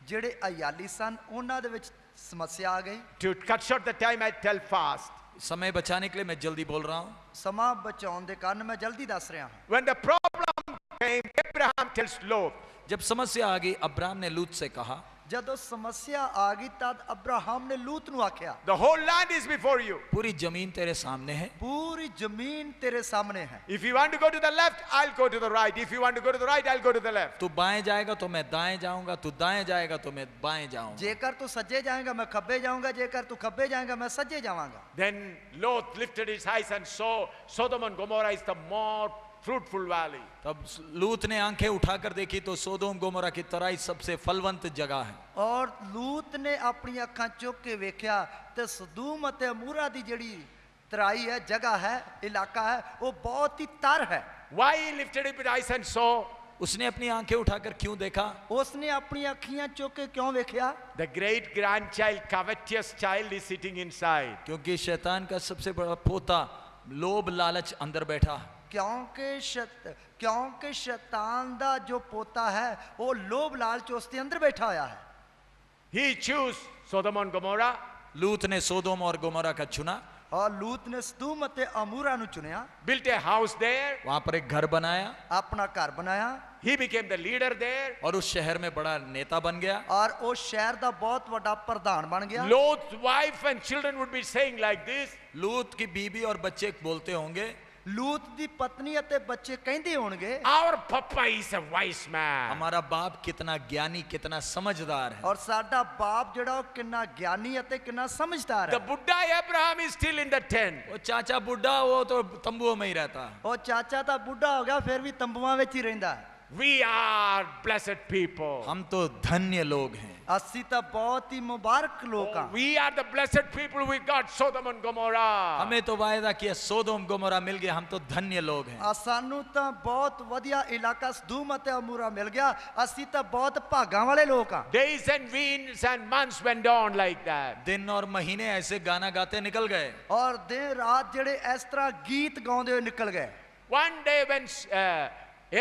ਜਿਹੜੇ ਅਯਾਲੀ ਸਨ ਉਹਨਾਂ ਦੇ ਵਿੱਚ ਸਮੱਸਿਆ ਆ ਗਈ। To cut short the time, I tell fast. समय बचाने के लिए मैं जल्दी बोल रहा हूँ। ਸਮਾਂ ਬਚਾਉਣ ਦੇ ਕਾਰਨ ਮੈਂ ਜਲਦੀ ਦੱਸ ਰਿਹਾ ਹਾਂ। When the problem came, Abraham tells Lot, जब समस्या आ गई, अब्राम ने लूत से कहा, ਜਦੋਂ ਸਮੱਸਿਆ ਆ ਗਈ ਤਦ ਅਬਰਾਹਮ ਨੇ ਲੂਤ ਨੂੰ ਆਖਿਆ, the whole land is before you. पूरी जमीन तेरे सामने है। ਪੂਰੀ ਜ਼ਮੀਨ ਤੇਰੇ ਸਾਹਮਣੇ ਹੈ। If you want to go to the left, I'll go to the right. If you want to go to the right, I'll go to the left. तू बाएं जाएगा तो मैं दाएं जाऊंगा, तू दाएं जाएगा तो मैं बाएं जाऊंगा। ਜੇਕਰ ਤੂੰ ਸੱਜੇ ਜਾਏਗਾ ਮੈਂ ਖੱਬੇ ਜਾਊਂਗਾ, ਜੇਕਰ ਤੂੰ ਖੱਬੇ ਜਾਏਗਾ ਮੈਂ ਸੱਜੇ ਜਾਵਾਂਗਾ। Then Lot lifted his eyes and saw Sodom and Gomorrah is the more fruitful valley. तब लूत ने आंखें उठाकर देखी तो सोदोम गोमोरा की तराई सबसे फलवंत जगह है। और लूत ने अपनी ਅੱਖਾਂ ਚੁੱਕ ਕੇ ਵੇਖਿਆ ਤੇ ਸਦੂਮ ਅਤੇ ਅਮੂਰਾ ਦੀ ਜਿਹੜੀ ਤਰਾਈ ਹੈ, ਜਗ੍ਹਾ ਹੈ, ਇਲਾਕਾ ਹੈ, ਉਹ ਬਹੁਤ ਹੀ ਤਰ ਹੈ। Why he lifted his eyes and saw? उसने अपनी आंखें उठाकर क्यों देखा? उसने अपनी ਅੱਖੀਆਂ ਚੁੱਕ ਕੇ क्यों ਵੇਖਿਆ? The great grandchild, covetous child is sitting inside. क्योंकि शैतान का सबसे बड़ा पोता लोभ लालच अंदर बैठा। क्योंकि शैतान ਦਾ ਜੋ ਪੋਤਾ ਹੈ ਉਹ ਲੋਭ ਲਾਲਚ ਉਸ ਦੇ ਅੰਦਰ ਬੈਠਾ ਹੋਇਆ ਹੈ। He chose Sodom and Gomorrah. लूत ने सोदोम और गोमोरा का चुना। और लूत ने सदूम ਅਤੇ ਅਮੂਰਾ ਨੂੰ ਚੁਣਿਆ। Built a house there. वहां पर एक घर बनाया। अपना घर बनाया। He became the leader there. और उस शहर में बड़ा नेता बन गया। और उस शहर का बहुत बड़ा प्रधान बन गया। Lot's wife and children would be saying like this. लूत की बीबी और बच्चे बोलते होंगे, लूत दी पत्नी ਅਤੇ ਬੱਚੇ ਕਹਿੰਦੇ ਹੋਣਗੇ, our papa is a wise man. हमारा बाप कितना ज्ञानी, कितना समझदार है। और साडा बाप ਜਿਹੜਾ ਉਹ ਕਿੰਨਾ ਗਿਆਨੀ ਅਤੇ ਕਿੰਨਾ ਸਮਝਦਾਰ The ਹੈ। Buddha Abraham is still in the tent. वो चाचा बुढ़ा वो तो तंबुओं में ही रहता है। ਉਹ ਚਾਚਾ ਤਾਂ ਬੁੱਢਾ ਹੋ ਗਿਆ ਫਿਰ ਵੀ ਤੰਬੂਆਂ ਵਿੱਚ ਹੀ ਰਹਿੰਦਾ ਹੈ। We are blessed people. हम तो धन्य लोग हैं। ਅਸੀਂ ਤਾਂ ਬਹੁਤ ਹੀ ਮੁਬਾਰਕ ਲੋਕ ਹਾਂ। We are the blessed people. We got Sodom and Gomorrah. हमें तो वायदा किया सोदोम गोमोरा मिल गया, हम तो धन्य लोग हैं। ਸਾਨੂੰ ਤਾਂ ਬਹੁਤ ਵਧੀਆ ਇਲਾਕਾ ਸਦੂਮ ਅਤੇ ਅਮੂਰਾ ਮਿਲ ਗਿਆ। ਅਸੀਂ ਤਾਂ ਬਹੁਤ ਭਾਗਾਂ ਵਾਲੇ ਲੋਕ ਹਾਂ। Days and weeks and months went on like that. दिन और महीने ऐसे गाना गाते निकल गए। और दिन रात ਜਿਹੜੇ ਇਸ ਤਰ੍ਹਾਂ ਗੀਤ ਗਾਉਂਦੇ ਹੋਏ ਨਿਕਲ ਗਏ। One day when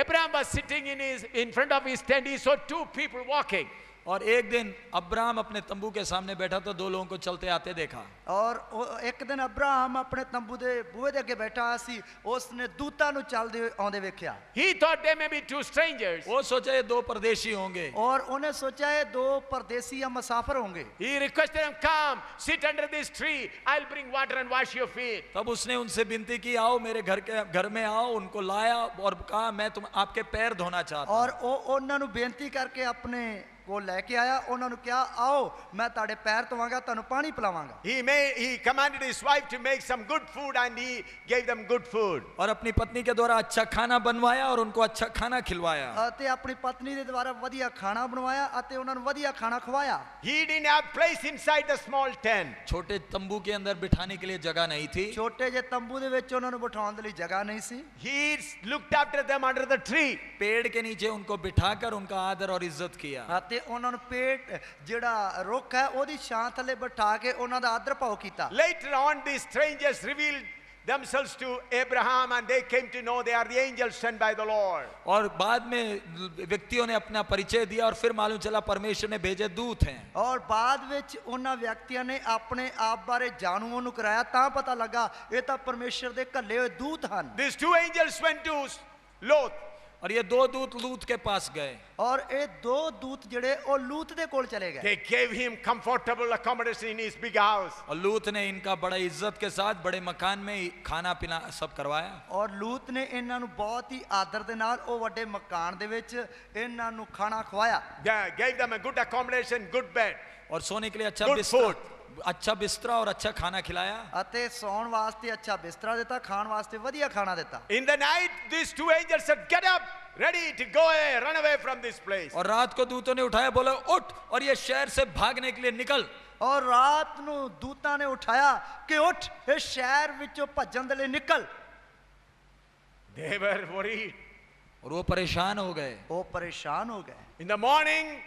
Abraham was sitting in front of his tent, he saw two people walking. और एक दिन अब्राहम अपने तंबू के सामने बैठा तो दो लोगों को चलते आते देखा। और एक दिन अब्राहम अपने तंबू दे बूहे दे अगे बैठा सी, उसने दूतां नु चलदे आउंदे वेख्या। He thought they may be two strangers. वो सोचा ये दो परदेशी होंगे। और उन्हें सोचा ये दो परदेसी या मुसाफिर होंगे। He requested them, come, sit under this tree. I'll bring water and wash your feet. तब उसने उनसे विनती की, आओ मेरे घर में आओ। उनको लाया और कहा मैं तुम आपके पैर धोना चाहता हूं। और उन्हां नु बेनती करके अपने को लेके आया, उन्होंने क्या, आओ मैं ताड़े पैर धोवांगा, तानू पानी पिलावांगा। He commanded his wife to make some good food and he gave them good food. और अपनी पत्नी के द्वारा अच्छा खाना बनवाया और उनको अच्छा खाना खिलवाया। अते अपनी पत्नी दे द्वारा वधिया खाना बनवाया अते उन्हां नु वधिया खाना खवाया। He didn't have place inside the small tent. छोटे तंबू के अंदर बिठाने के लिए जगह नहीं थी। छोटे जे तंबू दे विच उन्हां नु बिठाउण दे लई जगह नहीं सी। He looked after them under the tree. पेड़ के नीचे उनको बिठाकर उनका आदर और इज्जत किया। अते उन्हां नु पेट जिहड़ा रुख है ओदी छां थले बिठा के उन्हां दा आदर भाव कीता। Later on, these strangers revealed themselves to Abraham and they came to know they are the angels sent by the Lord. और बाद में व्यक्तियों ने अपना परिचय दिया और फिर मालूम चला परमेश्वर ने भेजे दूत हैं। और बाद विच उन्हां व्यक्तियों ने अपने आप बारे जानू उन्हें कराया, तां पता लगा ये तां परमेश्वर दे घल्ले होए दूत हन। These two angels went to Lot. और ये दो दूत लूत के पास गए। और ये दो दूत जड़े ओ लूत दे कोल चले गए। They gave him comfortable accommodation in his big house. और लूत ने इनका बड़ा इज्जत के साथ बड़े मकान में खाना पीना सब करवाया। और लूत ने इन्हां नु बहुत ही आदर दे नाल ओ वड्डे मकान दे विच इन्हां नु खाना खवाया। Gave them a good accommodation, good bed. और सोने के लिए अच्छा Good बिस्तर, अच्छा बिस्तरा और अच्छा खाना खिलाया। अते सौण वास्ते अच्छा बिस्तरा देता, खाण वास्ते वधिया खाना देता। In the night, these two angels said, get up, ready to go away, run away from this place. और रात को दूतों ने उठाया, बोला उठ और ये शहर से भागने के लिए निकल। और रात नु दूतां ने उठाया कि उठ इस शहर विचों भज्जण दे लई निकल। They were worried. और वो परेशान हो गए। वो परेशान हो गए। In the morning,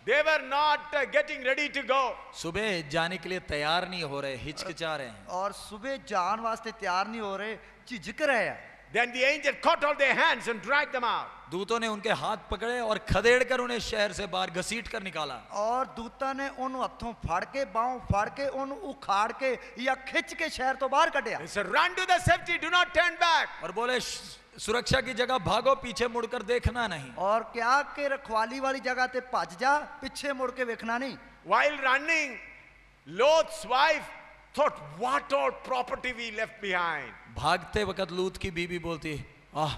they were not getting ready to go. सुबह जाने के लिए तैयार नहीं हो रहे, हिचकिचा रहे हैं। और सुबह जान वास्ते तैयार नहीं हो रहे, झिझक रहे हैं। Then the angel caught all their hands and dragged them out. दूतों ने उनके हाथ पकड़े और खदेड़ कर उन्हें शहर से बाहर घसीट कर निकाला। और दूतां ने उन्हें हथों फाड़ के, बाहों फाड़ के, उन्हें उखाड़ के या खिंच के शहर तो बाहर कढ़िया। They said, run to the safety, do not turn back. और बोले सुरक्षा की जगह भागो, पीछे मुड़कर देखना नहीं। और क्या के रखवाली वाली जगह ते भज जा, पीछे मुड़ के देखना नहीं। While running, Lot's wife thought, what all property we left behind. भागते वक्त लूत की बीवी बोलती, आह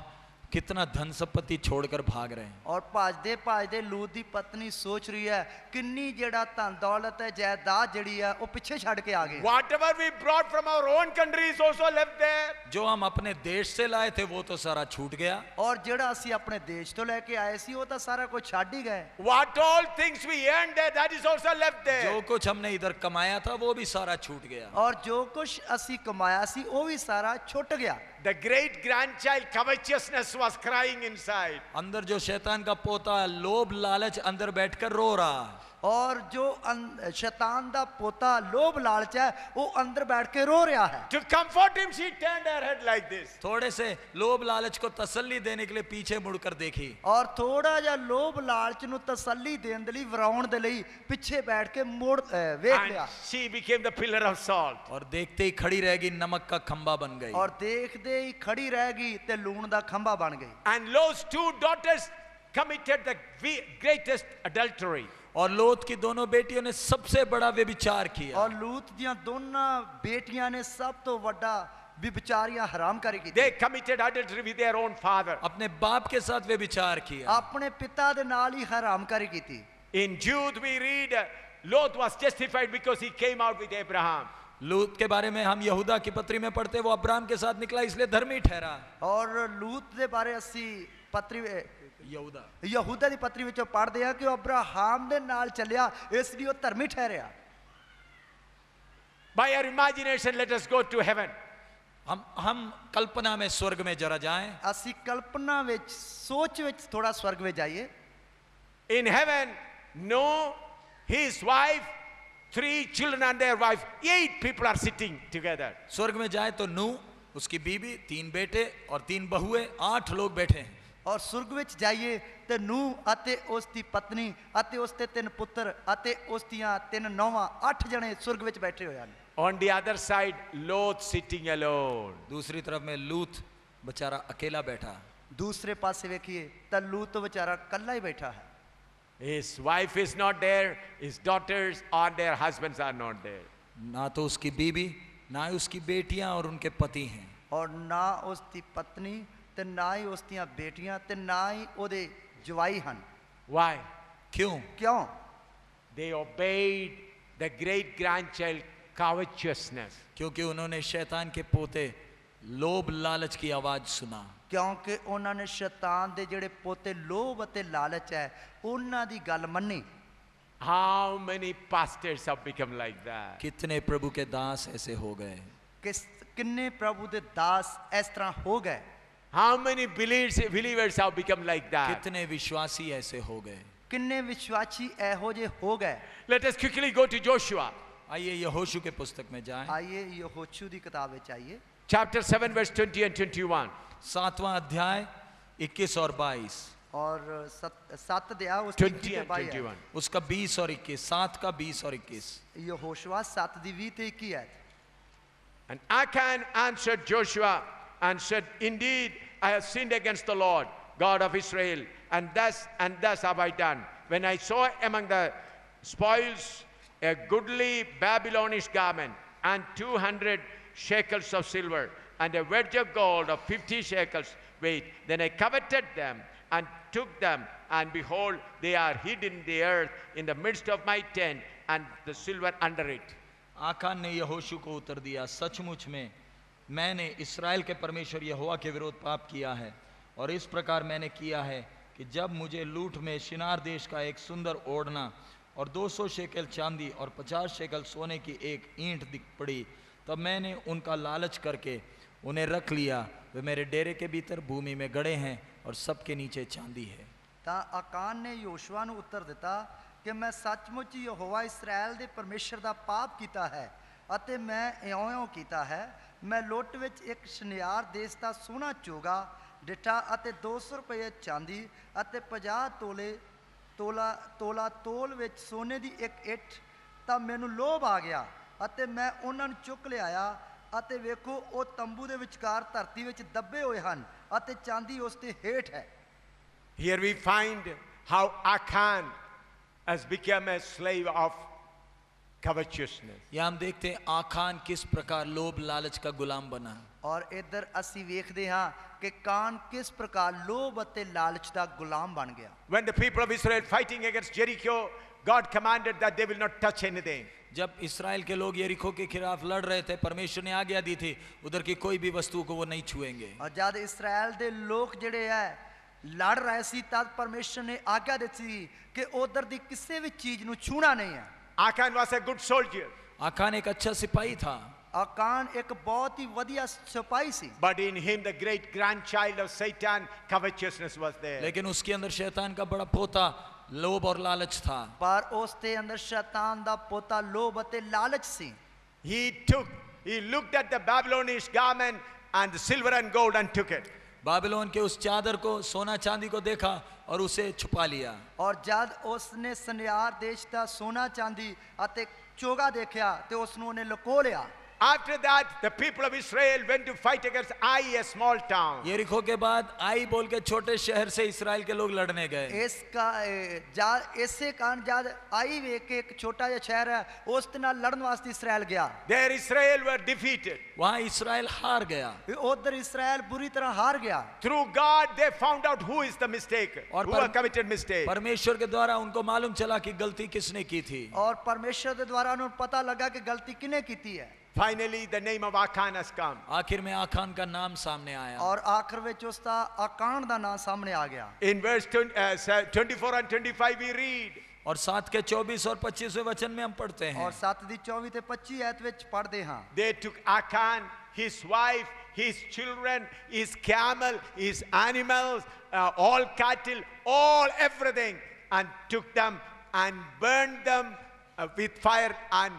कितना धन संपत्ति छोड़कर भाग रहे हैं। और भाजदे भाजदे लूत दी पत्नी सोच रही है किन्नी जेड़ा धन दौलत है, जायदाद जड़ी है वो पीछे छड़ के आ गए। Whatever we brought from our own country is also left there. जो हम अपने देश से लाए थे वो तो सारा छूट गया। और जेड़ा असी अपने देश तो लेके आए सी वो तो सारा कुछ छड़ ही गए। What all things we earned there, that is also left there. जो कुछ हमने इधर कमाया था वो भी सारा छूट गया। और जो कुछ असी कमाया सी वो भी सारा छुट गया। The great grandchild covetousness was crying inside. अंदर जो शैतान का पोता लोभ लालच अंदर बैठकर रो रहा। और जो शैतान दा पोता लोभ लालच है वो अंदर बैठ के रो रहा है। To comfort him, she turned her head like this. थोड़े से लोभ लालच को तसल्ली देने के लिए पीछे मुड़कर देखी। और थोड़ा जा लोभ लालच नु तसल्ली देने दे लई, वराउण दे लई पीछे बैठ के मुड़ वेख And लिया। she became the pillar of salt. और देखते ही खड़ी रहेगी, नमक का खंबा बन गई। और देखदे ही खड़ी रहेगी ते लूण दा खंबा बन गई। And Lot's two daughters committed the greatest adultery. और लोत की दोनों बेटियों ने सबसे बड़ा व्यभिचार किया। और लूत दियां दोनों बेटियां ने सब तो वड्डा व्यभिचारियां हरामकारी की। They committed adultery with their own father. अपने बाप के साथ व्यभिचार किया। अपने पिता दे नाल ही हरामकारी की थी। In Jude we read, Lot was justified because he came out with Abraham. लूत के बारे में हम यहूदा की पत्री में पढ़ते, वो अब्राहम के साथ निकला इसलिए धर्मी ठहरा। और लूत दे बारे असी पत्री यहूदा यहूदा दी पत्री विचों पढ़दे आ कि अब्राहम दे नाल चलिया इसलिए वो धर्मी ठहरिया। By our imagination, let us go to heaven. हम कल्पना में स्वर्ग में जरा जाएं। असी कल्पना विच सोच विच थोड़ा स्वर्ग में जाइए। In heaven, Noah, his wife, 3 children and their wife, 8 people are sitting together. स्वर्ग में जाए तो नूह, उसकी बीबी, 3 बेटे और 3 बहुएं, 8 लोग बैठे हैं। ਔਰ ਸੁਰਗ ਵਿੱਚ ਜਾਈਏ ਤੇ ਨੂਹ ਅਤੇ ਉਸ ਦੀ ਪਤਨੀ ਅਤੇ ਉਸ ਦੇ 3 ਪੁੱਤਰ ਅਤੇ ਉਸ ਦੀਆਂ 3 ਨੌਵਾਂ 8 ਜਣੇ ਸੁਰਗ ਵਿੱਚ ਬੈਠੇ ਹੋਏ ਹਨ। On the other side, Lot sitting alone. दूसरी तरफ में लूत बेचारा अकेला बैठा। ਦੂਸਰੇ ਪਾਸੇ ਵੇਖੀਏ ਤਾਂ ਲੂਤ ਵਿਚਾਰਾ ਇਕੱਲਾ ਹੀ ਬੈਠਾ ਹੈ। His wife is not there, his daughters or their husbands are not there. ना तो उसकी बीवी, ना ही उसकी बेटियां और उनके पति हैं। ਔਰ ਨਾ ਉਸ ਦੀ ਪਤਨੀ ਤੇ ਨਾ ਹੀ ਉਸ ਦੀਆਂ ਬੇਟੀਆਂ ਤੇ ਨਾ ਹੀ ਉਹਦੇ ਜਵਾਈ ਹਨ। Why? क्यों? ਕਿਉਂ? They obeyed the great grandchild covetousness. क्योंकि उन्होंने शैतान के पोते लोभ लालच की आवाज सुना। ਕਿਉਂਕਿ ਉਹਨਾਂ ਨੇ ਸ਼ੈਤਾਨ ਦੇ ਜਿਹੜੇ ਪੋਤੇ ਲੋਭ ਅਤੇ ਲਾਲਚ ਹੈ ਉਹਨਾਂ ਦੀ ਗੱਲ ਮੰਨੀ। How many pastors have become like that? कितने प्रभु के दास ऐसे हो गए। ਕਿੰਨੇ ਪ੍ਰਭੂ ਦੇ ਦਾਸ ਇਸ ਤਰ੍ਹਾਂ ਹੋ ਗਏ। How many believers have become like that? कितने विश्वासी ऐसे हो गए। ਕਿੰਨੇ ਵਿਸ਼ਵਾਸੀ ਇਹੋ ਜਿਹੇ ਹੋ ਗਏ। Let us quickly go to Joshua. आइए यहोशू के पुस्तक में जाएं। आइए यहोशू ਦੀ किताब ਵਿੱਚ आइए। Chapter 7 verse 20 and 21. 7वां अध्याय 21 और 22। और 7 अध्याय उसकी 20 and 22 21. उसका 20 और 21, 7 का 20 और 21। यहोशू 7 ਦੀ 20 ਤੇ 21 है। And Achan answered Joshua and said, Indeed, I have sinned against the Lord, God of Israel, and thus have I done. When I saw among the spoils a goodly Babylonish garment and 200 shekels of silver and a wedge of gold of 50 shekels weight, then I coveted them and took them, and behold, they are hid in the earth in the midst of my tent, and the silver under it. आकान ने यहोशू को उत्तर दिया, सचमुच में मैंने इस्राएल के परमेश्वर यहोवा के विरोध पाप किया है, और इस प्रकार मैंने किया है कि जब मुझे लूट में शिनार देश का एक सुंदर ओढ़ना और 200 शेकल चांदी और 50 शेकल सोने की एक ईंट दिख पड़ी, तब मैंने उनका लालच करके उन्हें रख लिया। वे मेरे डेरे के भीतर भूमि में गड़े हैं और सबके नीचे चांदी है। ਤਾਂ ਆਕਾਨ ਨੇ ਯਹੋਸ਼ੂਆ ਨੂੰ ਉੱਤਰ ਦਿੱਤਾ ਕਿ ਮੈਂ ਸੱਚਮੁੱਚ ਯਹੋਵਾ ਇਸਰਾਇਲ ਦੇ ਪਰਮੇਸ਼ਰ ਦਾ ਪਾਪ ਕੀਤਾ ਹੈ ਅਤੇ ਮੈਂ ਇਉਂ ਕੀਤਾ ਹੈ। ਮੈਂ ਲੁੱਟ ਵਿੱਚ ਇੱਕ ਸ਼ਿਨਾਰ ਦੇਸ਼ ਦਾ ਸੋਨਾ ਚੋਗਾ ਡਿੱਠਾ ਅਤੇ 200 ਰੁਪਏ ਚਾਂਦੀ ਅਤੇ 50 ਤੋਲਾ ਤੋਲ ਵਿੱਚ ਸੋਨੇ ਦੀ ਇੱਕ ਇੱਟ, ਤਾਂ ਮੈਨੂੰ ਲੋਭ ਆ ਗਿਆ ਅਤੇ ਮੈਂ ਉਹਨਾਂ ਨੂੰ ਚੁੱਕ ਲਿਆਇਆ ਅਤੇ ਵੇਖੋ ਉਹ ਤੰਬੂ ਦੇ ਵਿਚਕਾਰ ਧਰਤੀ ਵਿੱਚ ਦੱਬੇ ਹੋਏ ਹਨ ਅਤੇ ਚਾਂਦੀ ਉਸ ਦੇ ਹੇਠ ਹੈ। Here we find how Achan has become a slave of covetousness. यहाँ हम देखते हैं आखान किस प्रकार लोभ लालच का गुलाम बना। और इधर ਅਸੀਂ ਵੇਖਦੇ ਹਾਂ ਕਿ ਕਾਨ ਕਿਸ ਪ੍ਰਕਾਰ ਲੋਭ ਅਤੇ ਲਾਲਚ ਦਾ ਗੁਲਾਮ ਬਣ ਗਿਆ। When the people of Israel fighting against Jericho, God commanded that they will not touch anything. जब इस्राएल के लोग यरीको के खिलाफ लड़ रहे थे, परमेश्वर ने आज्ञा दी थी उधर की कोई भी वस्तु को वो नहीं छुएंगे। और जब इस्राएल ਦੇ ਲੋਕ ਜਿਹੜੇ ਹੈ ਲੜ ਰਹੇ ਸੀ ਤਦ ਪਰਮੇਸ਼ਰ ਨੇ ਆਗਿਆ ਦਿੱਤੀ ਕਿ ਉਧਰ ਦੀ ਕਿਸੇ ਵੀ ਚੀਜ਼ ਨੂੰ ਛੂਣਾ ਨਹੀਂ ਹੈ। Achan was a good soldier. आखान एक अच्छा सिपाही था। आकान एक बहुत ही वधिया सिपाही सी। But in him the great grandchild of Satan, covetousness was there. लेकिन उसके अंदर शैतान का बड़ा पोता लोभ और लालच था। पर उसके अंदर शैतान दा पोता लोभ अते लालच सी। He looked at the Babylonish garment and the silver and gold and took it. Babylon के उस चादर को, सोना चांदी को देखा और उसे छुपा लिया। और जब उसने सनियार देश दा सोना चांदी अते चोगा देखा तो उसने उन्हें लुको लिया। After that, the people of Israel went to fight against Ai, a small town. यरीको के बाद आई बोल के छोटे शहर से इस्राएल के लोग लड़ने गए। इससे कारण जब आई वे के एक छोटा सा शहर है उस दिन लड़न वास्ते इस्राएल गया। There Israel were defeated. वहाँ इस्राएल हार गया। उधर इस्राएल बुरी तरह हार गया। Through God they found out who is the mistake, और who have committed mistake. परमेश्वर के द्वारा उनको मालूम चला कि गलती किसने की थी। और परमेश्वर के द्वारा उन्हें पता लगा कि गलती किने की थी है। Finally the name of Achan has come. आखिर में आखान का नाम सामने आया। और आखिर में उसका आकान का नाम सामने आ गया। In verse 24 and 25 we read. और 7 के 24 और 25वें वचन में हम पढ़ते हैं। और 7 दी 24 ते 25 आयत विच पढ़दे हां। They took Achan, his wife, his children, his camel, his animals, all cattle, everything, and took them and burned them with fire and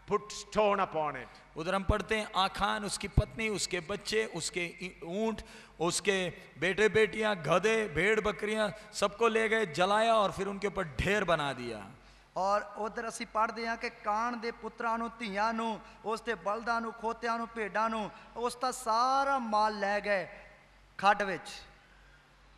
put stone upon it. उधर हम पढ़ते हैं आखान, उसकी पत्नी, उसके बच्चे, उसके ऊंट, उसके बेटे बेटियां, गधे, भेड़ बकरियां सबको ले गए, जलाया और फिर उनके ऊपर ढेर बना दिया। ਔਰ ਉਧਰ ਅਸੀਂ ਪੜ੍ਹਦੇ ਹਾਂ ਕਿ ਕਾਣ ਦੇ ਪੁੱਤਰਾਂ ਨੂੰ, ਧੀਆਂ ਨੂੰ, ਉਸ ਦੇ ਬਲਦਾਂ ਨੂੰ, ਖੋਤਿਆਂ ਨੂੰ, ਭੇਡਾਂ ਨੂੰ, ਉਸ ਦਾ ਸਾਰਾ ਮਾਲ ਲੈ ਗਏ ਖੱਡ ਵਿੱਚ।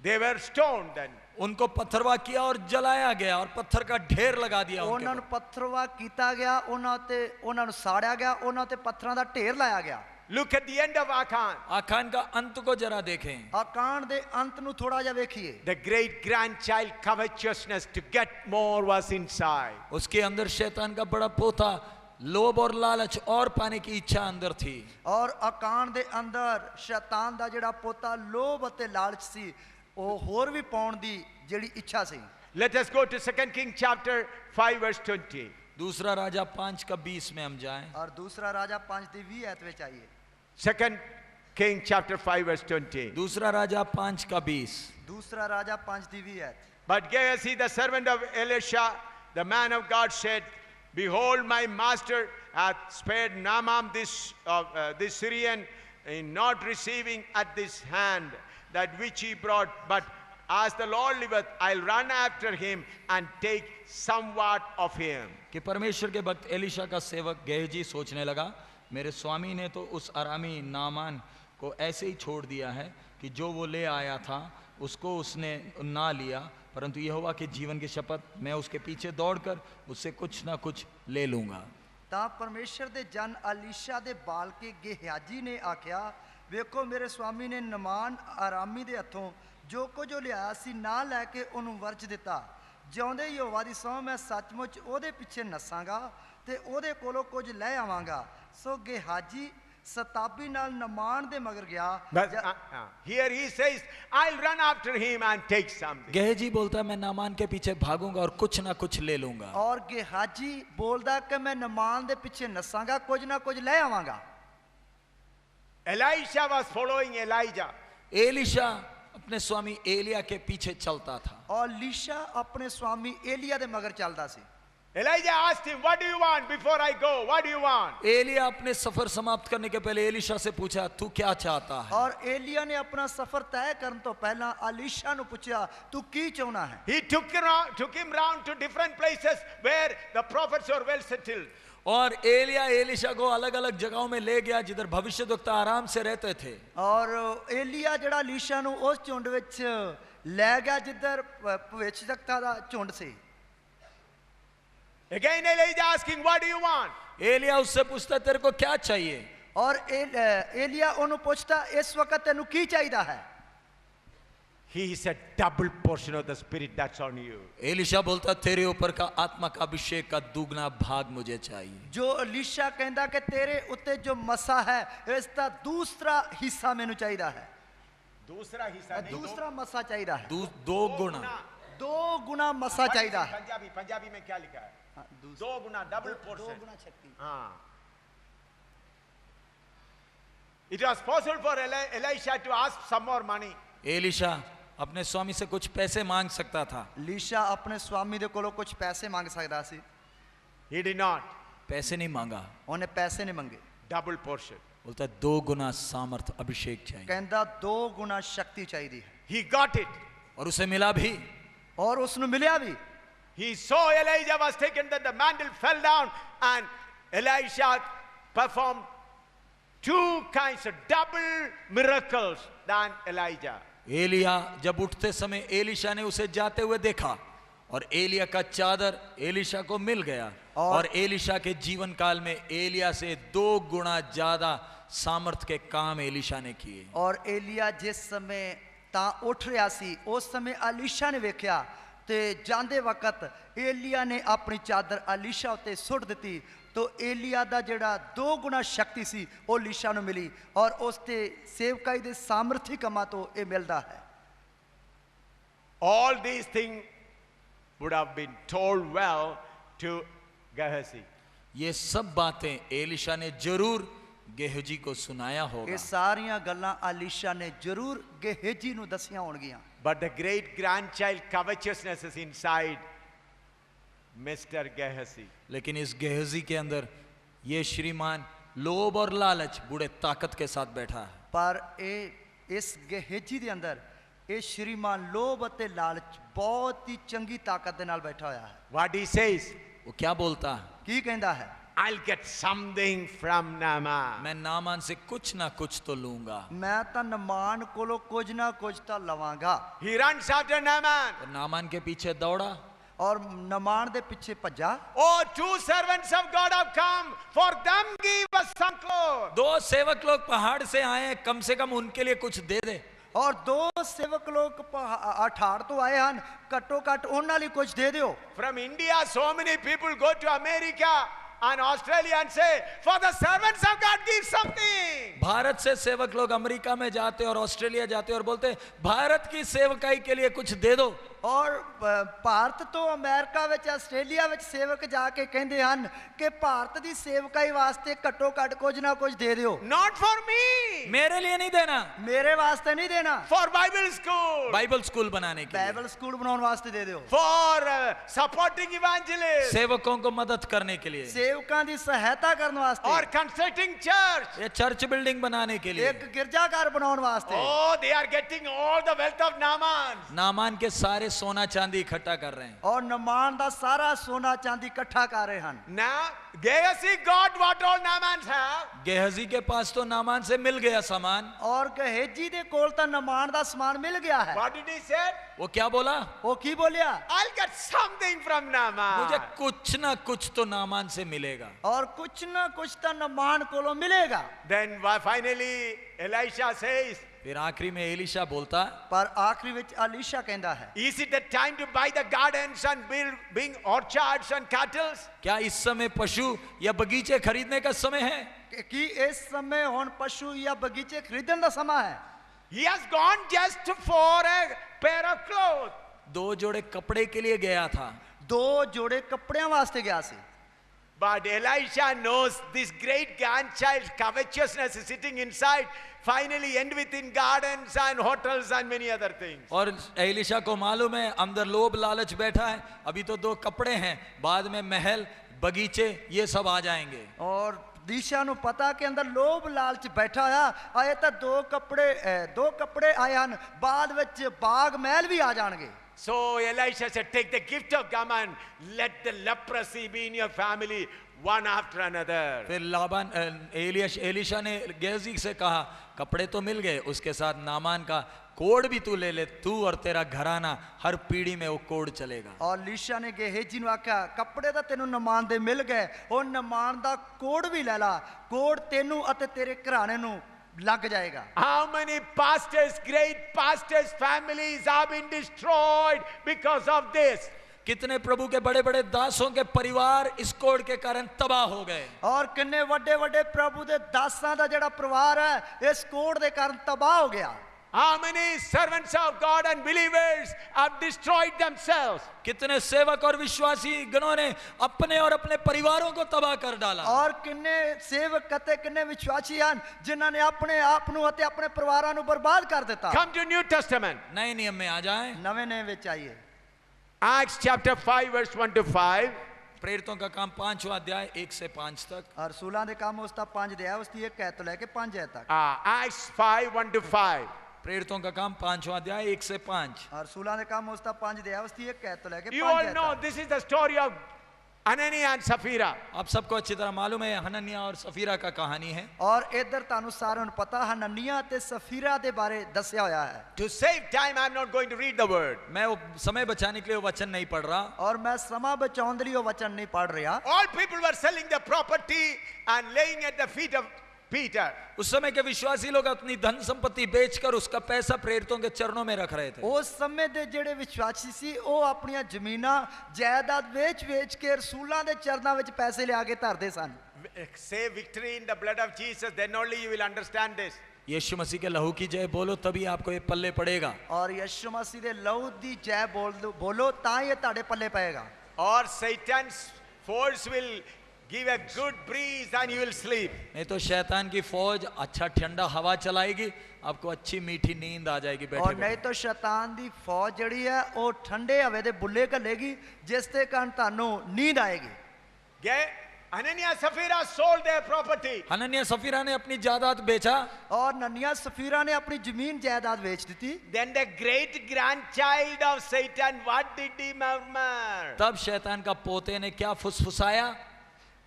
They were stoned then. उनको पत्थरवा किया और जलाया गया और पत्थर का ढेर लगा दिया उनके ਉਹਨਾਂ ਨੂੰ ऊपर। ਪੱਥਰਵਾ ਕੀਤਾ ਗਿਆ, ਉਹਨਾਂ ਨੂੰ ਸਾੜਿਆ ਗਿਆ, ਉਹਨਾਂ ਤੇ ਪੱਥਰਾਂ ਦਾ ਢੇਰ ਲਾਇਆ ਗਿਆ। Look at the end of Achan. आखान का अंत को जरा देखें। ਆਕਾਨ ਦੇ ਅੰਤ ਨੂੰ ਥੋੜਾ ਜਿਹਾ ਵੇਖੀਏ। The great grandchild covetousness to get more was inside. उसके अंदर शैतान का बड़ा पोता लोभ और लालच और पाने की इच्छा अंदर थी। ਔਰ ਆਕਾਨ ਦੇ ਅੰਦਰ ਸ਼ੈਤਾਨ ਦਾ ਜਿਹੜਾ ਪੋਤਾ ਲੋਭ ਅਤੇ ਲਾਲਚ ਸੀ, ਉਹ ਹੋਰ ਵੀ ਪਾਉਣ ਦੀ ਜਿਹੜੀ ਇੱਛਾ ਸੀ। Let us go to 2 Kings chapter 5 verse 20. दूसरा राजा 5 का 20 में हम जाएं। ਔਰ ਦੂਸਰਾ ਰਾਜਾ 5 ਦੀ 20 ਐਤ ਵਿੱਚ ਆਈਏ। 2 Kings chapter 5 verse 20. दूसरा राजा 5 का 20। ਦੂਸਰਾ ਰਾਜਾ 5 ਦੀ 20 ਐਤ। But Gehazi, the servant of Elisha, the man of God, said, Behold, my master hath spared Naaman this Syrian in not receiving at this hand that which he brought. But as the Lord liveth, I'll run after him and take somewhat of him. कि परमेश्वर के भक्त Elisha का सेवक गेहजी सोचने लगा, मेरे स्वामी ने तो उस अरामी नामान को ऐसे ही छोड़ दिया है कि जो वो ले आया था उसको उसने ना लिया, परंतु यहोवा के जीवन की शपथ मैं उसके पीछे दौड़कर उससे कुछ ना कुछ ले लूंगा। ਤਾਂ ਪਰਮੇਸ਼ਰ ਦੇ ਜਨ ਅਲੀਸ਼ਾ ਦੇ ਬਾਲ ਕੇ ਗੇਹਾਜੀ ਨੇ ਆਖਿਆ, ਵੇਖੋ ਮੇਰੇ ਸਵਾਮੀ ਨੇ ਨਮਾਨ ਆਰਾਮੀ ਦੇ ਹੱਥੋਂ ਜੋ ਕੁਝ ਉਹ ਲਿਆਇਆ ਸੀ ਨਾ ਲੈ ਕੇ ਉਹਨੂੰ ਵਰਜ ਦਿੱਤਾ। ਜਿਉਂਦੇ ਯਹੋਵਾ ਦੀ ਸਹੁੰ ਮੈਂ ਸੱਚਮੁੱਚ ਉਹਦੇ ਪਿੱਛੇ ਨੱਸਾਂਗਾ ਤੇ ਉਹਦੇ ਕੋਲੋਂ ਕੁਝ ਲੈ ਆਵਾਂਗਾ। ਸੋ ਗੇਹਾਜੀ ਸਤਾਬੀ ਨਾਲ ਨਮਾਨ ਦੇ ਮਗਰ ਗਿਆ। But here he says, I'll run after him and take something. गेहजी बोलता है मैं नामान के पीछे भागूंगा और कुछ ना कुछ ले लूंगा। ਔਰ ਗੇਹਾਜੀ ਬੋਲਦਾ ਕਿ ਮੈਂ ਨਮਾਨ ਦੇ ਪਿੱਛੇ ਨੱਸਾਂਗਾ, ਕੁਝ ਨਾ ਕੁਝ ਲੈ ਆਵਾਂਗਾ। Elisha was following Elijah. Elisha अपने स्वामी एलिया के पीछे चलता था। ਔਰ ਲੀਸ਼ਾ ਆਪਣੇ ਸਵਾਮੀ ਏਲੀਆ ਦੇ ਮਗਰ ਚੱਲਦਾ ਸੀ। Elijah asked him, What do you want before I go? What do you want? Elia अपने सफर समाप्त करने के पहले एलिशा से पूछा, तू क्या चाहता है? ਔਰ ਏਲੀਆ ਨੇ ਆਪਣਾ ਸਫ਼ਰ ਤੈਅ ਕਰਨ ਤੋਂ ਪਹਿਲਾਂ ਅਲੀਸ਼ਾ ਨੂੰ ਪੁੱਛਿਆ, ਤੂੰ ਕੀ ਚਾਹੁੰਦਾ ਹੈ? He took him round to different places where the prophets were well settled. और एलिया एलिशा को अलग अलग जगहों में ले गया जिधर भविष्यद्वक्ता आराम से रहते थे। ਔਰ ਏਲੀਆ ਜਿਹੜਾ ਅਲੀਸ਼ਾ ਨੂੰ ਉਸ ਝੁੰਡ ਵਿੱਚ ਲੈ ਗਿਆ ਜਿੱਧਰ ਭਵਿੱਖਵਕਤਾ ਦਾ ਝੁੰਡ ਸੀ। Again Elijah asking, What do you want? Elia उससे पूछता, तेरे को क्या चाहिए? ਔਰ ਏਲੀਆ ਉਹਨੂੰ ਪੁੱਛਦਾ, ਇਸ ਵਕਤ ਤੈਨੂੰ ਕੀ ਚਾਹੀਦਾ ਹੈ? He said, double portion of the spirit that's on you. Elisha बोलता, तेरे ऊपर का आत्मा का अभिषेक का दुगना भाग मुझे चाहिए। ਜੋ ਅਲੀਸ਼ਾ ਕਹਿੰਦਾ ਕਿ ਤੇਰੇ ਉੱਤੇ ਜੋ ਮਸਾ ਹੈ ਇਸ ਦਾ ਦੂਸਰਾ ਹਿੱਸਾ ਮੈਨੂੰ ਚਾਹੀਦਾ ਹੈ। दूसरा हिस्सा नहीं, ਦੂਸਰਾ ਮਸਾ ਚਾਹੀਦਾ ਹੈ। दो गुना। 2 गुना मसा चाहिए है। पंजाबी में क्या लिखा है? 2 गुना, डबल पोर्शन। 2 गुना शक्ति। हाँ। It was possible for Elisha to ask some more money. Elisha अपने स्वामी से कुछ पैसे मांग सकता था। लीशा अपने स्वामी दे कोलों कुछ पैसे मांग सकता सी। He did not. पैसे नहीं मांगा, उन्हें पैसे नहीं मांगे। Double portion. बोलता 2 गुना सामर्थ अभिषेक चाहिए। कहता 2 गुना शक्ति चाहिए है। He got it. और उसे मिला भी। और उसने मिला भी। He saw Elijah was taken, that the mantle fell down, and Elisha performed 2 kinds of double miracles than Elijah. Elia जब उठते समय एलिशा ने उसे जाते हुए देखा और एलिया का चादर एलिशा को मिल गया और एलिशा के जीवन काल में एलिया से 2 गुना ज्यादा सामर्थ के काम एलिशा ने किए। और एलिया जिस समय ता उठ रहा सी उस समय अलीशा ने वेख्या ते जांदे वक्त एलिया ने अपनी चादर अलीशा उत्ते सुट दी तो एलिया दा जेड़ा 2 गुना शक्ति सी वो अलीशा नूं मिली और उसते सेवकाई दे सामर्थी कमा तो ये मिलता है। All these things would have been told well to Gehazi. ये सब बातें एलिशा ने जरूर गेहजी को सुनाया होगा। ये सारियां गल्लां अलीशा ने जरूर गेहजी नूं दसियां होणगियां। But the great grandchild covetousness is inside Mr. Gehazi. लेकिन इस गेहजी के अंदर ये श्रीमान लोभ और लालच बुढ़े ताकत के साथ बैठा है। पर इस गेहेजी ਦੇ ਅੰਦਰ ਇਹ ਸ਼੍ਰੀਮਾਨ ਲੋਭ ਅਤੇ ਲਾਲਚ ਬਹੁਤ ਹੀ ਚੰਗੀ ਤਾਕਤ ਦੇ ਨਾਲ ਬੈਠਾ ਹੋਇਆ ਹੈ। What he says, वो क्या बोलता है? ਕੀ ਕਹਿੰਦਾ ਹੈ? I'll get something from Naaman. मैं नामान से कुछ ना कुछ तो लूंगा। ਮੈਂ ਤਾਂ ਨਮਾਨ ਕੋਲੋਂ ਕੁਝ ਨਾ ਕੁਝ ਤਾਂ ਲਵਾਂਗਾ। He runs after Naaman. तो नामान के पीछे दौड़ा। ਔਰ ਨਮਾਨ ਦੇ ਪਿੱਛੇ ਭੱਜਾ। Oh, 2 servants of God have come. For them give us some clothes. 2 सेवक लोग पहाड़ से आए हैं, कम से कम उनके लिए कुछ दे दे। ਔਰ 2 ਸੇਵਕ ਲੋਕ ਅਠਾੜ ਤੋਂ ਆਏ ਹਨ, ਘੱਟੋ ਘੱਟ ਉਹਨਾਂ ਲਈ ਕੁਝ ਦੇ ਦਿਓ। From India, so many people go to America and Australia and say, for the servants of God, give something. Bharat से सेवक लोग अमेरिका में जाते और ऑस्ट्रेलिया जाते और बोलते भारत की सेवकाई के लिए कुछ दे दो। ਔਰ ਭਾਰਤ ਤੋਂ ਅਮਰੀਕਾ ਵਿੱਚ ਆਸਟ੍ਰੇਲੀਆ ਵਿੱਚ ਸੇਵਕ ਜਾ ਕੇ ਕਹਿੰਦੇ ਹਨ ਕਿ ਭਾਰਤ ਦੀ ਸੇਵਕਾਈ ਵਾਸਤੇ ਘੱਟੋ ਘੱਟ ਕੁਝ ਨਾ ਕੁਝ ਦੇ ਦਿਓ। Not for me. मेरे लिए नहीं देना, ਮੇਰੇ ਵਾਸਤੇ ਨਹੀਂ ਦੇਣਾ, For Bible school. Bible school बनाने के लिए, ਬਾਈਬਲ ਸਕੂਲ ਬਣਾਉਣ ਵਾਸਤੇ ਦੇ ਦਿਓ, For supporting evangelists. सेवकों को मदद करने के लिए, ਸੇਵਕਾਂ ਦੀ ਸਹਾਇਤਾ ਕਰਨ Or ਵਾਸਤੇ, constructing church. ये चर्च बिल्डिंग बनाने के लिए। ਇੱਕ ਗਿਰਜਾਘਰ ਬਣਾਉਣ ਵਾਸਤੇ। Oh, they are getting all the wealth of Naaman. Naaman के सारे सोना चांदी इकट्ठा कर रहे हैं। ਔਰ ਨਮਾਨ ਦਾ ਸਾਰਾ ਸੋਨਾ ਚਾਂਦੀ ਇਕੱਠਾ ਕਰ ਰਹੇ ਹਨ। Now, Gehazi got what all Naamans have. गेहजी के पास तो नामान से मिल गया सामान। ਔਰ ਗਹੇਜੀ ਦੇ ਕੋਲ ਤਾਂ ਨਮਾਨ ਦਾ ਸਮਾਨ ਮਿਲ ਗਿਆ ਹੈ। What did he say? वो क्या बोला? ਉਹ ਕੀ ਬੋਲਿਆ? I'll get something from Naaman. मुझे कुछ ना कुछ तो नामान से मिलेगा। ਔਰ ਕੁਛ ਨਾ ਕੁਛ ਤਾਂ ਨਮਾਨ ਕੋਲੋਂ ਮਿਲੇਗਾ। Then finally Elisha says, फिर आखिरी में एलिशा बोलता, ਪਰ ਆਖਰੀ ਵਿੱਚ ਅਲੀਸ਼ਾ ਕਹਿੰਦਾ ਹੈ, is it the time to buy the gardens and build orchards and cattle? क्या इस समय पशु या बगीचे खरीदने का समय है? ਕਿ ਕੀ ਇਸ ਸਮੇਂ ਹੁਣ ਪਸ਼ੂ ਜਾਂ ਬਗੀਚੇ ਖਰੀਦਣ ਦਾ ਸਮਾਂ ਹੈ? He has gone just for a pair of clothes. 2 जोड़े कपड़े के लिए गया था। 2 ਜੋੜੇ ਕੱਪੜਿਆਂ ਵਾਸਤੇ ਗਿਆ ਸੀ। But Elisha knows this great grandchild covetousness is sitting inside, finally end within gardens and hotels and many other things. और एलिशा को मालूम है अंदर लोभ लालच बैठा है, अभी तो 2 कपड़े हैं, बाद में महल बगीचे ये सब आ जाएंगे। ਔਰ ਦੀਸ਼ਾ ਨੂੰ ਪਤਾ ਕਿ ਅੰਦਰ ਲੋਭ ਲਾਲਚ ਬੈਠਾ ਆ, ਆਏ ਤਾਂ 2 ਕੱਪੜੇ ਆਏ ਹਨ, ਬਾਅਦ ਵਿੱਚ ਬਾਗ ਮਹਿਲ ਵੀ ਆ ਜਾਣਗੇ। So Elisha said, take the gift of Gaman, let the leprosy be in your family, one after another. फिर एलिशा ने गेहजी से कहा कपड़े तो मिल गए, उसके साथ नामान का कोड भी तू ले ले, तू और तेरा घराना हर पीढ़ी में वो कोड चलेगा। ਔਰ ਲੀਸ਼ਾ ਨੇ ਗੇਹੇਜੀ ਨੂੰ ਆਖਿਆ ਕੱਪੜੇ ਤਾਂ ਤੈਨੂੰ ਨਮਾਨ ਦੇ ਮਿਲ ਗਏ, ਉਹ ਨਮਾਨ ਦਾ ਕੋਡ ਵੀ ਲੈ ਲਾ, ਕੋਡ ਤੈਨੂੰ ਅਤੇ ਤੇਰੇ ਘਰਾਣੇ ਨੂੰ ਲੱਗ ਜਾਏਗਾ। How many pastors, great pastors' families have been destroyed because of this? कितने प्रभु के बड़े बड़े दासों के परिवार इस कोड के कारण तबाह हो गए। ਔਰ ਕਿੰਨੇ ਵੱਡੇ ਵੱਡੇ ਪ੍ਰਭੂ ਦੇ ਦਾਸਾਂ ਦਾ ਜਿਹੜਾ ਪਰਿਵਾਰ ਹੈ ਇਸ ਕੋਡ ਦੇ ਕਾਰਨ ਤਬਾਹ ਹੋ ਗਿਆ। How many servants of God and believers have destroyed themselves? कितने सेवक और विश्वासी गणों ने अपने और अपने परिवारों को तबाह कर डाला। ਔਰ ਕਿੰਨੇ ਸੇਵਕ ਅਤੇ ਕਿੰਨੇ ਵਿਸ਼ਵਾਸੀ ਹਨ ਜਿਨ੍ਹਾਂ ਨੇ ਆਪਣੇ ਆਪ ਨੂੰ ਅਤੇ ਆਪਣੇ ਪਰਿਵਾਰਾਂ ਨੂੰ ਬਰਬਾਦ ਕਰ ਦਿੱਤਾ। Come to New Testament. नए नियम में आ जाएं। ਨਵੇਂ ਨੇ ਵਿੱਚ ਆਈਏ। Acts chapter 5 verse 1 to 5. प्रेरितों का काम 5वां अध्याय 1 से 5 तक। ਔਰ ਰਸੂਲਾਂ ਦੇ ਕੰਮ ਉਸ ਦਾ 5 ਅਧਿਆਇ ਉਸ ਦੀ 1 ਐਤ ਤੋਂ ਲੈ ਕੇ 5 ਐਤ ਤੱਕ। Acts 5 1 to 5. प्रेरितों का काम 5वां अध्याय 1 से 5। ਔਰ ਰਸੂਲਾਂ ਦੇ ਕੰਮ ਉਸ ਦਾ 5 ਅਧਿਆਇ ਉਸ ਦੀ 1 ਐਤ ਤੋਂ ਲੈ ਕੇ 5 You all ਐਤ know ਤੱਕ। this is the story of Ananias and Sapphira. आप सबको अच्छी तरह मालूम है हनन्याह और सफीरा का कहानी है। ਔਰ ਇੱਧਰ ਤੁਹਾਨੂੰ ਸਾਰਿਆਂ ਨੂੰ ਪਤਾ ਹਨਨੀਆ ਤੇ ਸਫੀਰਾ ਦੇ ਬਾਰੇ ਦੱਸਿਆ ਹੋਇਆ ਹੈ। To save time, I'm not going to read the word. मैं वो समय बचाने के लिए वो वचन नहीं पढ़ रहा। ਔਰ ਮੈਂ ਸਮਾਂ ਬਚਾਉਣ ਦੇ ਲਈ ਉਹ ਵਚਨ ਨਹੀਂ ਪੜ੍ਹ ਰਿਹਾ। All people were selling their property and laying at the feet of Peter. उस समय के विश्वासी लोग अपनी धन संपत्ति बेचकर उसका पैसा प्रेरितों के चरणों में रख रहे थे। ਉਸ ਸਮੇਂ ਦੇ ਜਿਹੜੇ ਵਿਸ਼ਵਾਸੀ ਸੀ ਉਹ ਆਪਣੀਆਂ ਜ਼ਮੀਨਾਂ ਜਾਇਦਾਦ ਵੇਚ ਕੇ ਰਸੂਲਾਂ ਦੇ ਚਰਨਾਂ ਵਿੱਚ ਪੈਸੇ ਲਿਆ ਕੇ ਧਰਦੇ ਸਨ। Say victory in the blood of Jesus, then only you will understand this. यीशु मसीह के लहू की जय बोलो तभी आपको ये पल्ले पड़ेगा। ਔਰ ਯਿਸੂ ਮਸੀਹ ਦੇ ਲਹੂ ਦੀ ਜੈ ਬੋਲੋ ਤਾਂ ਇਹ ਤੁਹਾਡੇ ਪੱਲੇ ਪਏਗਾ। Or Satan's force will give a good breeze and you will sleep. नहीं तो शैतान की फौज अच्छा ठंडा हवा चलाएगी, आपको अच्छी मीठी नींद आ जाएगी बैठे ਔਰ ਨਹੀਂ बैठे। ਤਾਂ ਸ਼ੈਤਾਨ ਦੀ ਫੌਜ ਜਿਹੜੀ ਹੈ ਉਹ ਠੰਡੇ ਹਵੇ ਦੇ ਬੁੱਲੇ ਘੱਲੇਗੀ ਜਿਸ ਦੇ ਕਾਰਨ ਤੁਹਾਨੂੰ ਨੀਂਦ ਆਏਗੀ। Ananias and Sapphira sold their property. हनन्याह सफीरा ने अपनी जायदाद बेचा, और ननिया सफीरा ने अपनी जमीन जायदाद बेच दी थी। Then the great grandchild of Satan, what did he murmur? तब शैतान का पोते ने क्या फुसफुसाया?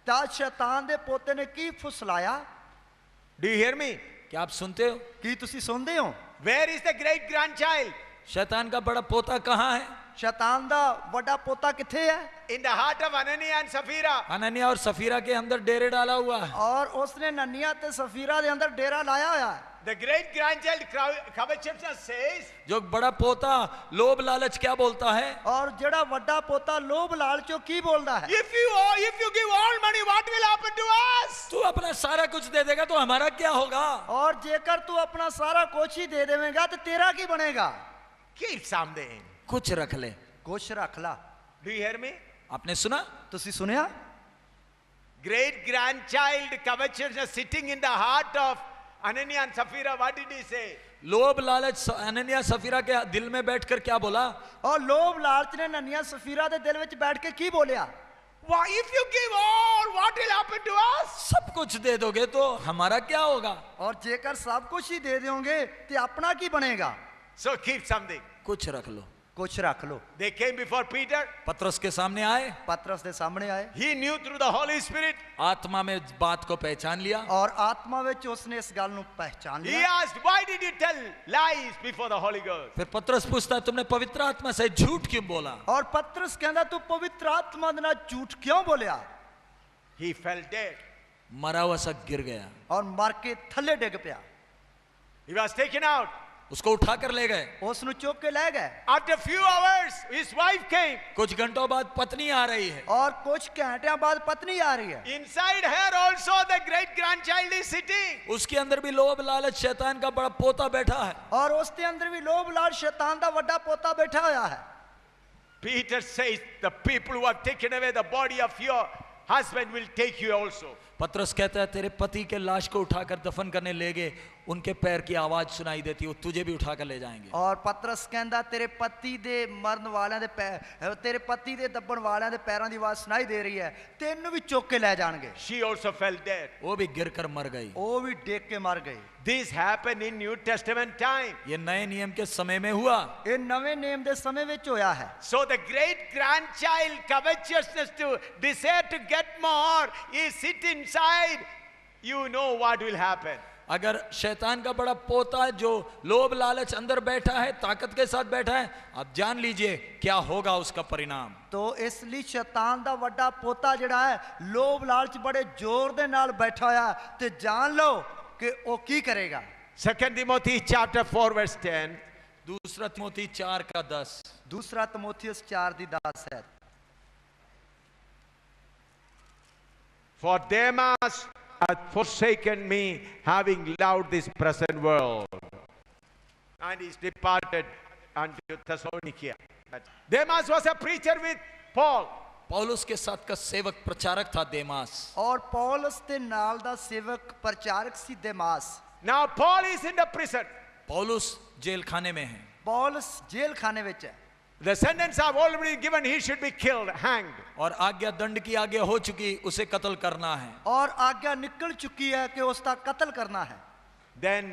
ਤਾਂ शैतान दे पोते ने की फुसलाया? Do you hear me? क्या आप सुनते हो? ਕੀ ਤੁਸੀਂ ਸੁਣਦੇ ਹੋ? Where is the great grandchild? शैतान का बड़ा पोता कहाँ है? शैतान दा वड्डा पोता किथे है? In the heart of Ananias and Sapphira. हनन्याह और सफीरा के अंदर डेरे डाला हुआ है। और उसने ननिया ते सफीरा दे अंदर डेरा लाया होया है। The great grandchild covetousness says, जो बड़ा पोता लोभ लालच क्या बोलता है? और जेड़ा वड्डा पोता लोभ लालचो की बोलदा है? if you give all money, what will happen to us? तू अपना सारा कुछ दे देगा तो हमारा क्या होगा? और जेकर तू अपना सारा कुछ ही दे देवेगा तो तेरा की बनेगा? Keep something. कुछ रख ले। कुछ रख ला। Do you hear me? आपने सुना? तुसी सुनिया? Great grandchild covetousness sitting in the heart of Ananias and Sapphira. What did he say? लोभ लालच हनन्याह सफीरा के दिल में बैठकर क्या बोला? और लोभ लालच ने ननिया सफीरा दे दिल विच बैठ के की बोलिया? Why, if you give all, what will happen to us? सब कुछ दे दोगे तो हमारा क्या होगा? और जेकर सब कुछ ही दे दोगे तो अपना की बनेगा? So keep something. कुछ रख लो। कुछ रख लो। They came before Peter. पतरस के सामने आए, पतरस दे सामने आए He knew through the Holy Spirit. आत्मा में बात को पहचान लिया। और आत्मा विच उसने इस गल नु पहचान He लिया। asked, why did you tell lies before the Holy Ghost? फिर पतरस पूछता है, तुमने पवित्र आत्मा से झूठ क्यों बोला? और पतरस कहंदा तू पवित्र आत्मा दे नाल झूठ क्यों बोलिया? He fell dead. मरा हुआ सा गिर गया। और मर के थल्ले डिग पिया। He was taken out. उसको उठाकर ले गए। उसनु चुक के ले गए। After few hours, his wife came. कुछ घंटों बाद पत्नी आ रही है। और कुछ घंटिया बाद पत्नी आ रही है। Inside her also the great grandchild is sitting. उसके अंदर भी लोभ लालच शैतान का बड़ा पोता बैठा है। और उसके अंदर भी लोभ लाल शैतान दा वड्डा पोता बैठा होया है। Peter says, the people who have taken away the body of your husband will take you also. पतरस कहता है, तेरे पति के लाश को उठाकर दफन करने ले गए, उनके पैर की आवाज सुनाई देती, वो तुझे भी उठाकर ले जाएंगे। और पतरस कहंदा तेरे पति दे मरन वालियां दे तेरे पति दे दबण वालियां दे पैरां दी आवाज सुनाई दे रही है, तेनू भी चुक के ले जाणगे। She also fell dead. वो भी गिरकर मर गई। वो भी डेग के मर गई। This happened in New Testament time. ये नए नियम के समय में हुआ। ये नवे नेम दे समय विच होया है। So the great grandchild covetousness to desire to get more is sit inside. You know what will happen. अगर शैतान का बड़ा पोता जो लोभ लालच अंदर बैठा है, ताकत के साथ बैठा है, आप जान लीजिए क्या होगा उसका परिणाम। तो इसलिए शैतान दा वड्डा पोता जिहड़ा है लोभ लालच बड़े जोर दे नाल बैठा होया ते जान लो कि वो की करेगा। 2 Timothy chapter 4 verse 10. दूसरा तिमोथी 4 का 10। दूसरा तिमोथियुस 4 दी 10 है। For Demas hath forsaken me, having loved this present world, and is departed unto Thessalonica. Demas was a preacher with Paul. पौलुस के साथ का सेवक प्रचारक था देमास। और पौलुस दे नाल दा सेवक प्रचारक सी देमास। Now Paul is in the prison. पौलुस जेल खाने में है। पौलुस जेल खाने विच है। The sentence have already given, he should be killed, hanged. और आज्ञा दंड की आज्ञा हो चुकी, उसे कत्ल करना है। और आज्ञा निकल चुकी है कि उसका कत्ल करना है। Then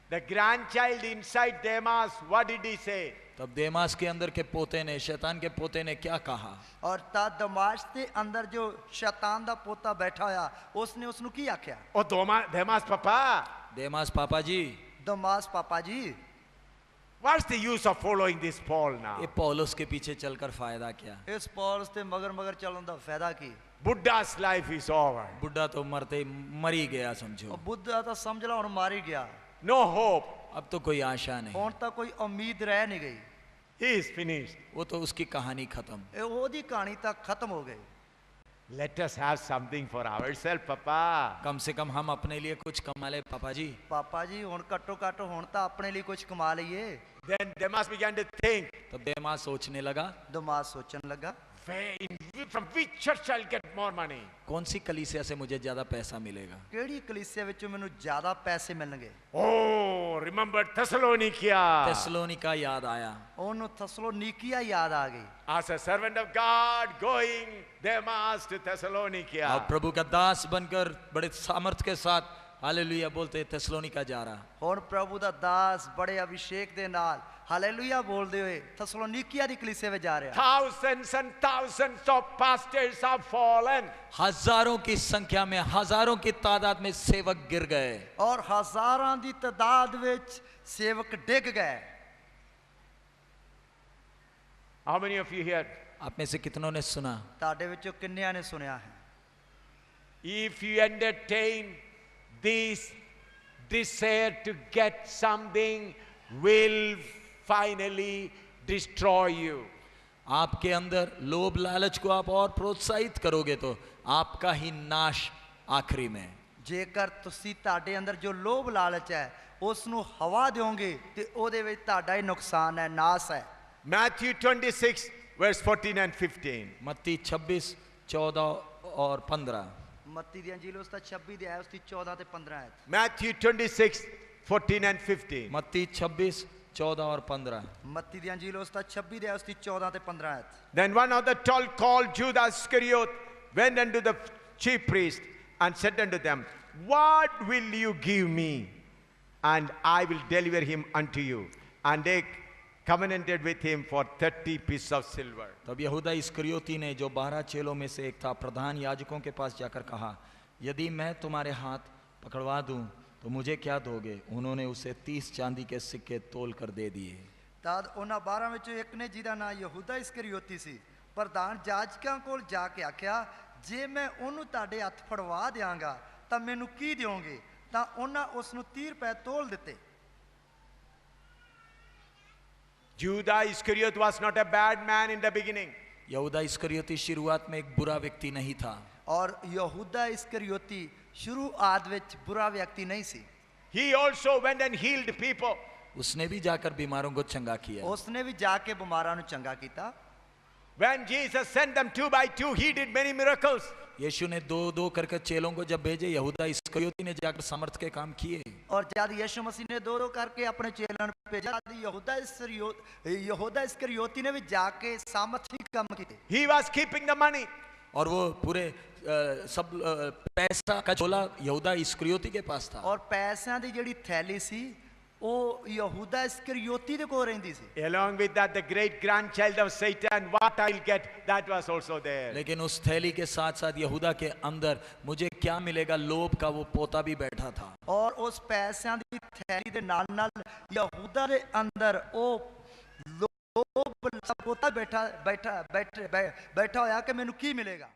the grandchild inside Demas, what did he say? तब देमास के अंदर के पोते ने, शैतान के पोते ने क्या कहा? और ता दमाश के अंदर जो शैतान दा पोता बैठा होया उसने उसनु की आख्या? Oh, Demas papa. देमास पापा जी। दमास पापा जी। What's the use of following this Paul now? ये पौलुस के पीछे चलकर फायदा क्या? इस पौलुस ते मगर चलन दा फायदा की? Buddha's life is over. बुढ़ा तो मरते ही मर ही गया समझो। और बुद्धा तो समझ ला हुण मार ही गया। No hope. अब तो कोई आशा नहीं। हुण तक कोई उम्मीद रह नहीं गई। He is finished. वो तो उसकी कहानी खत्म। ए ओदी कहानी तक खत्म हो गई। Let us have something for ourselves, Papa. कम से कम हम अपने लिए कुछ कमा ले पापा जी। पापा जी हुण कट्टो कट हुण तो अपने लिए कुछ कमा लईए। Then Demas began to think, तब देमास सोचने लगा, दमास सोचन लगा from which church I'll get more money? कौन सी कलीसिया से मुझे ज्यादा पैसा मिलेगा? ਕਿਹੜੀ ਕਲੀਸਿਆ ਵਿੱਚੋਂ ਮੈਨੂੰ ਜ਼ਿਆਦਾ ਪੈਸੇ ਮਿਲਣਗੇ? Oh, remember Thessalonica. थिस्सलुनीका याद आया। ਉਹਨੂੰ ਥਸਲੋਨੀਕੀਆ ਯਾਦ ਆ ਗਈ। As a servant of God going Demas to और Thessalonica. प्रभु का दास बनकर बड़े सामर्थ के साथ हालेलुया बोलते थिस्सलुनीका जा रहा। ਹੁਣ ਪ੍ਰਭੂ ਦਾ ਦਾਸ ਬੜੇ ਅਭਿਸ਼ੇਕ ਦੇ ਨਾਲ ਹਾਲੇਲੂਇਆ ਬੋਲਦੇ ਹੋਏ ਥਸਲੋਨੀਕੀਆ ਦੀ ਕਲੀਸਿਆ ਵਿੱਚ ਜਾ ਰਿਹਾ। Thousands and thousands of pastors have fallen. हजारों की संख्या में, हजारों की तादाद में सेवक गिर गए। ਔਰ ਹਜ਼ਾਰਾਂ ਦੀ ਤਾਦਾਦ ਵਿੱਚ ਸੇਵਕ ਡਿੱਗ ਗਏ। How many of you here? आप में से कितनों ने सुना? ਤੁਹਾਡੇ ਵਿੱਚੋਂ ਕਿੰਨਿਆਂ ਨੇ ਸੁਣਿਆ ਹੈ? If you entertain this desire to get something, will finally destroy you. आपके अंदर लोभ लालच को आप और प्रोत्साहित करोगे तो आपका ही नाश आखिरी में। ਜੇਕਰ ਤੁਸੀਂ ਤੁਹਾਡੇ ਅੰਦਰ ਜੋ ਲੋਭ ਲਾਲਚ ਹੈ ਉਸ ਨੂੰ ਹਵਾ ਦਿਓਗੇ ਤੇ ਉਹਦੇ ਵਿੱਚ ਤੁਹਾਡਾ ਹੀ ਨੁਕਸਾਨ ਹੈ, ਨਾਸ ਹੈ। Matthew 26, verse 14 and 15. मत्ती 26, 14 और 15। ਮੱਤੀ ਦੀ ਅੰਜੀਲ ਉਸ ਦਾ 26 ਦੇ ਆਇਆ ਉਸ ਦੀ 14 ਤੇ 15 ਹੈ। Matthew 26, 14 and 15. मत्ती 26, 14 और 15। ਮੱਤੀ ਦੀ ਅੰਜੀਲ ਉਸ ਦਾ 26 ਦੇ ਆਇਆ ਉਸ ਦੀ 14 ਤੇ 15 ਹੈ। Then one of the 12 called Judas Iscariot went unto the chief priest and said unto them, What will you give me? And I will deliver him unto you. And they covenanted with him for 30 pieces of silver. तब यहूदा इस्करियोती ने, जो 12 चेलों में से एक था, प्रधान याजकों के पास जाकर कहा, यदि मैं तुम्हारे हाथ पकड़वा दूं तो मुझे क्या दोगे? उन्होंने उसे 30 चांदी के सिक्के तोल कर दे दिए। ਤਦ ਉਹਨਾਂ 12 ਵਿੱਚੋਂ ਇੱਕ ਨੇ ਜਿਹਦਾ ਨਾਂ ਯਹੂਦਾ ਇਸਕਰੀਓਤੀ ਸੀ, ਪ੍ਰਧਾਨ ਜਾਜਕਾਂ ਕੋਲ ਜਾ ਕੇ ਆਖਿਆ, ਜੇ ਮੈਂ ਉਹਨੂੰ ਤੁਹਾਡੇ ਹੱਥ ਫੜਵਾ ਦਿਆਂਗਾ ਤਾਂ ਮੈਨੂੰ ਕੀ ਦਿਓਗੇ? ਤਾਂ ਉਹਨਾਂ ਉਸ ਨੂੰ 30 ਰੁਪਏ ਤੋਲ ਦਿੱਤੇ। Judah Iscariot was not a bad man in the beginning. यहूदा इस्करियोती शुरुआत में एक बुरा व्यक्ति नहीं था। ਔਰ ਯਹੂਦਾ ਇਸਕਰੀਓਤੀ ਸ਼ੁਰੂਆਤ ਵਿੱਚ ਬੁਰਾ ਵਿਅਕਤੀ ਨਹੀਂ ਸੀ। He also went and healed people. उसने भी जाकर बीमारों को चंगा किया। ਉਸਨੇ ਵੀ ਜਾ ਕੇ ਬਿਮਾਰਾਂ ਨੂੰ ਚੰਗਾ ਕੀਤਾ। When Jesus sent them 2 by 2, he did many miracles. यीशु ने 2-2 करके चेलों को जब भेजे, यहूदा इस्करियोती ने जाकर सामर्थ के काम किए। ਔਰ ਜਦ ਯਿਸੂ ਮਸੀਹ ਨੇ 2-2 ਕਰਕੇ ਆਪਣੇ ਚੇਲਿਆਂ ਨੂੰ ਭੇਜਿਆ, ਤਦ ਯਹੂਦਾ ਇਸਕਰੀਓਤੀ ਨੇ ਵੀ ਜਾ ਕੇ ਸਾਮਰਥੀ ਕੰਮ ਕੀਤੇ। He was keeping the money. और वो पूरे सब पैसा का झोला यहूदा इस्करियोती के पास था। ਔਰ ਪੈਸਿਆਂ ਦੀ ਜਿਹੜੀ ਥੈਲੀ ਸੀ ਉਹ ਯਹੂਦਾ ਇਸਕਰੀਓਤੀ ਦੇ ਕੋਲ ਰਹਿੰਦੀ ਸੀ। Along with that, the great grandchild of Satan, what I'll get, that was also there. लेकिन उस थैली के साथ साथ यहूदा के अंदर मुझे क्या मिलेगा, लोभ का वो पोता भी बैठा था। ਔਰ ਉਸ ਪੈਸਿਆਂ ਦੀ ਥੈਲੀ ਦੇ ਨਾਲ ਨਾਲ ਯਹੂਦਾ ਦੇ ਅੰਦਰ ਉਹ ਲੋਭ ਦਾ ਪੋਤਾ ਬੈਠਾ ਹੋਇਆ ਕਿ ਮੈਨੂੰ ਕੀ ਮਿਲੇਗਾ।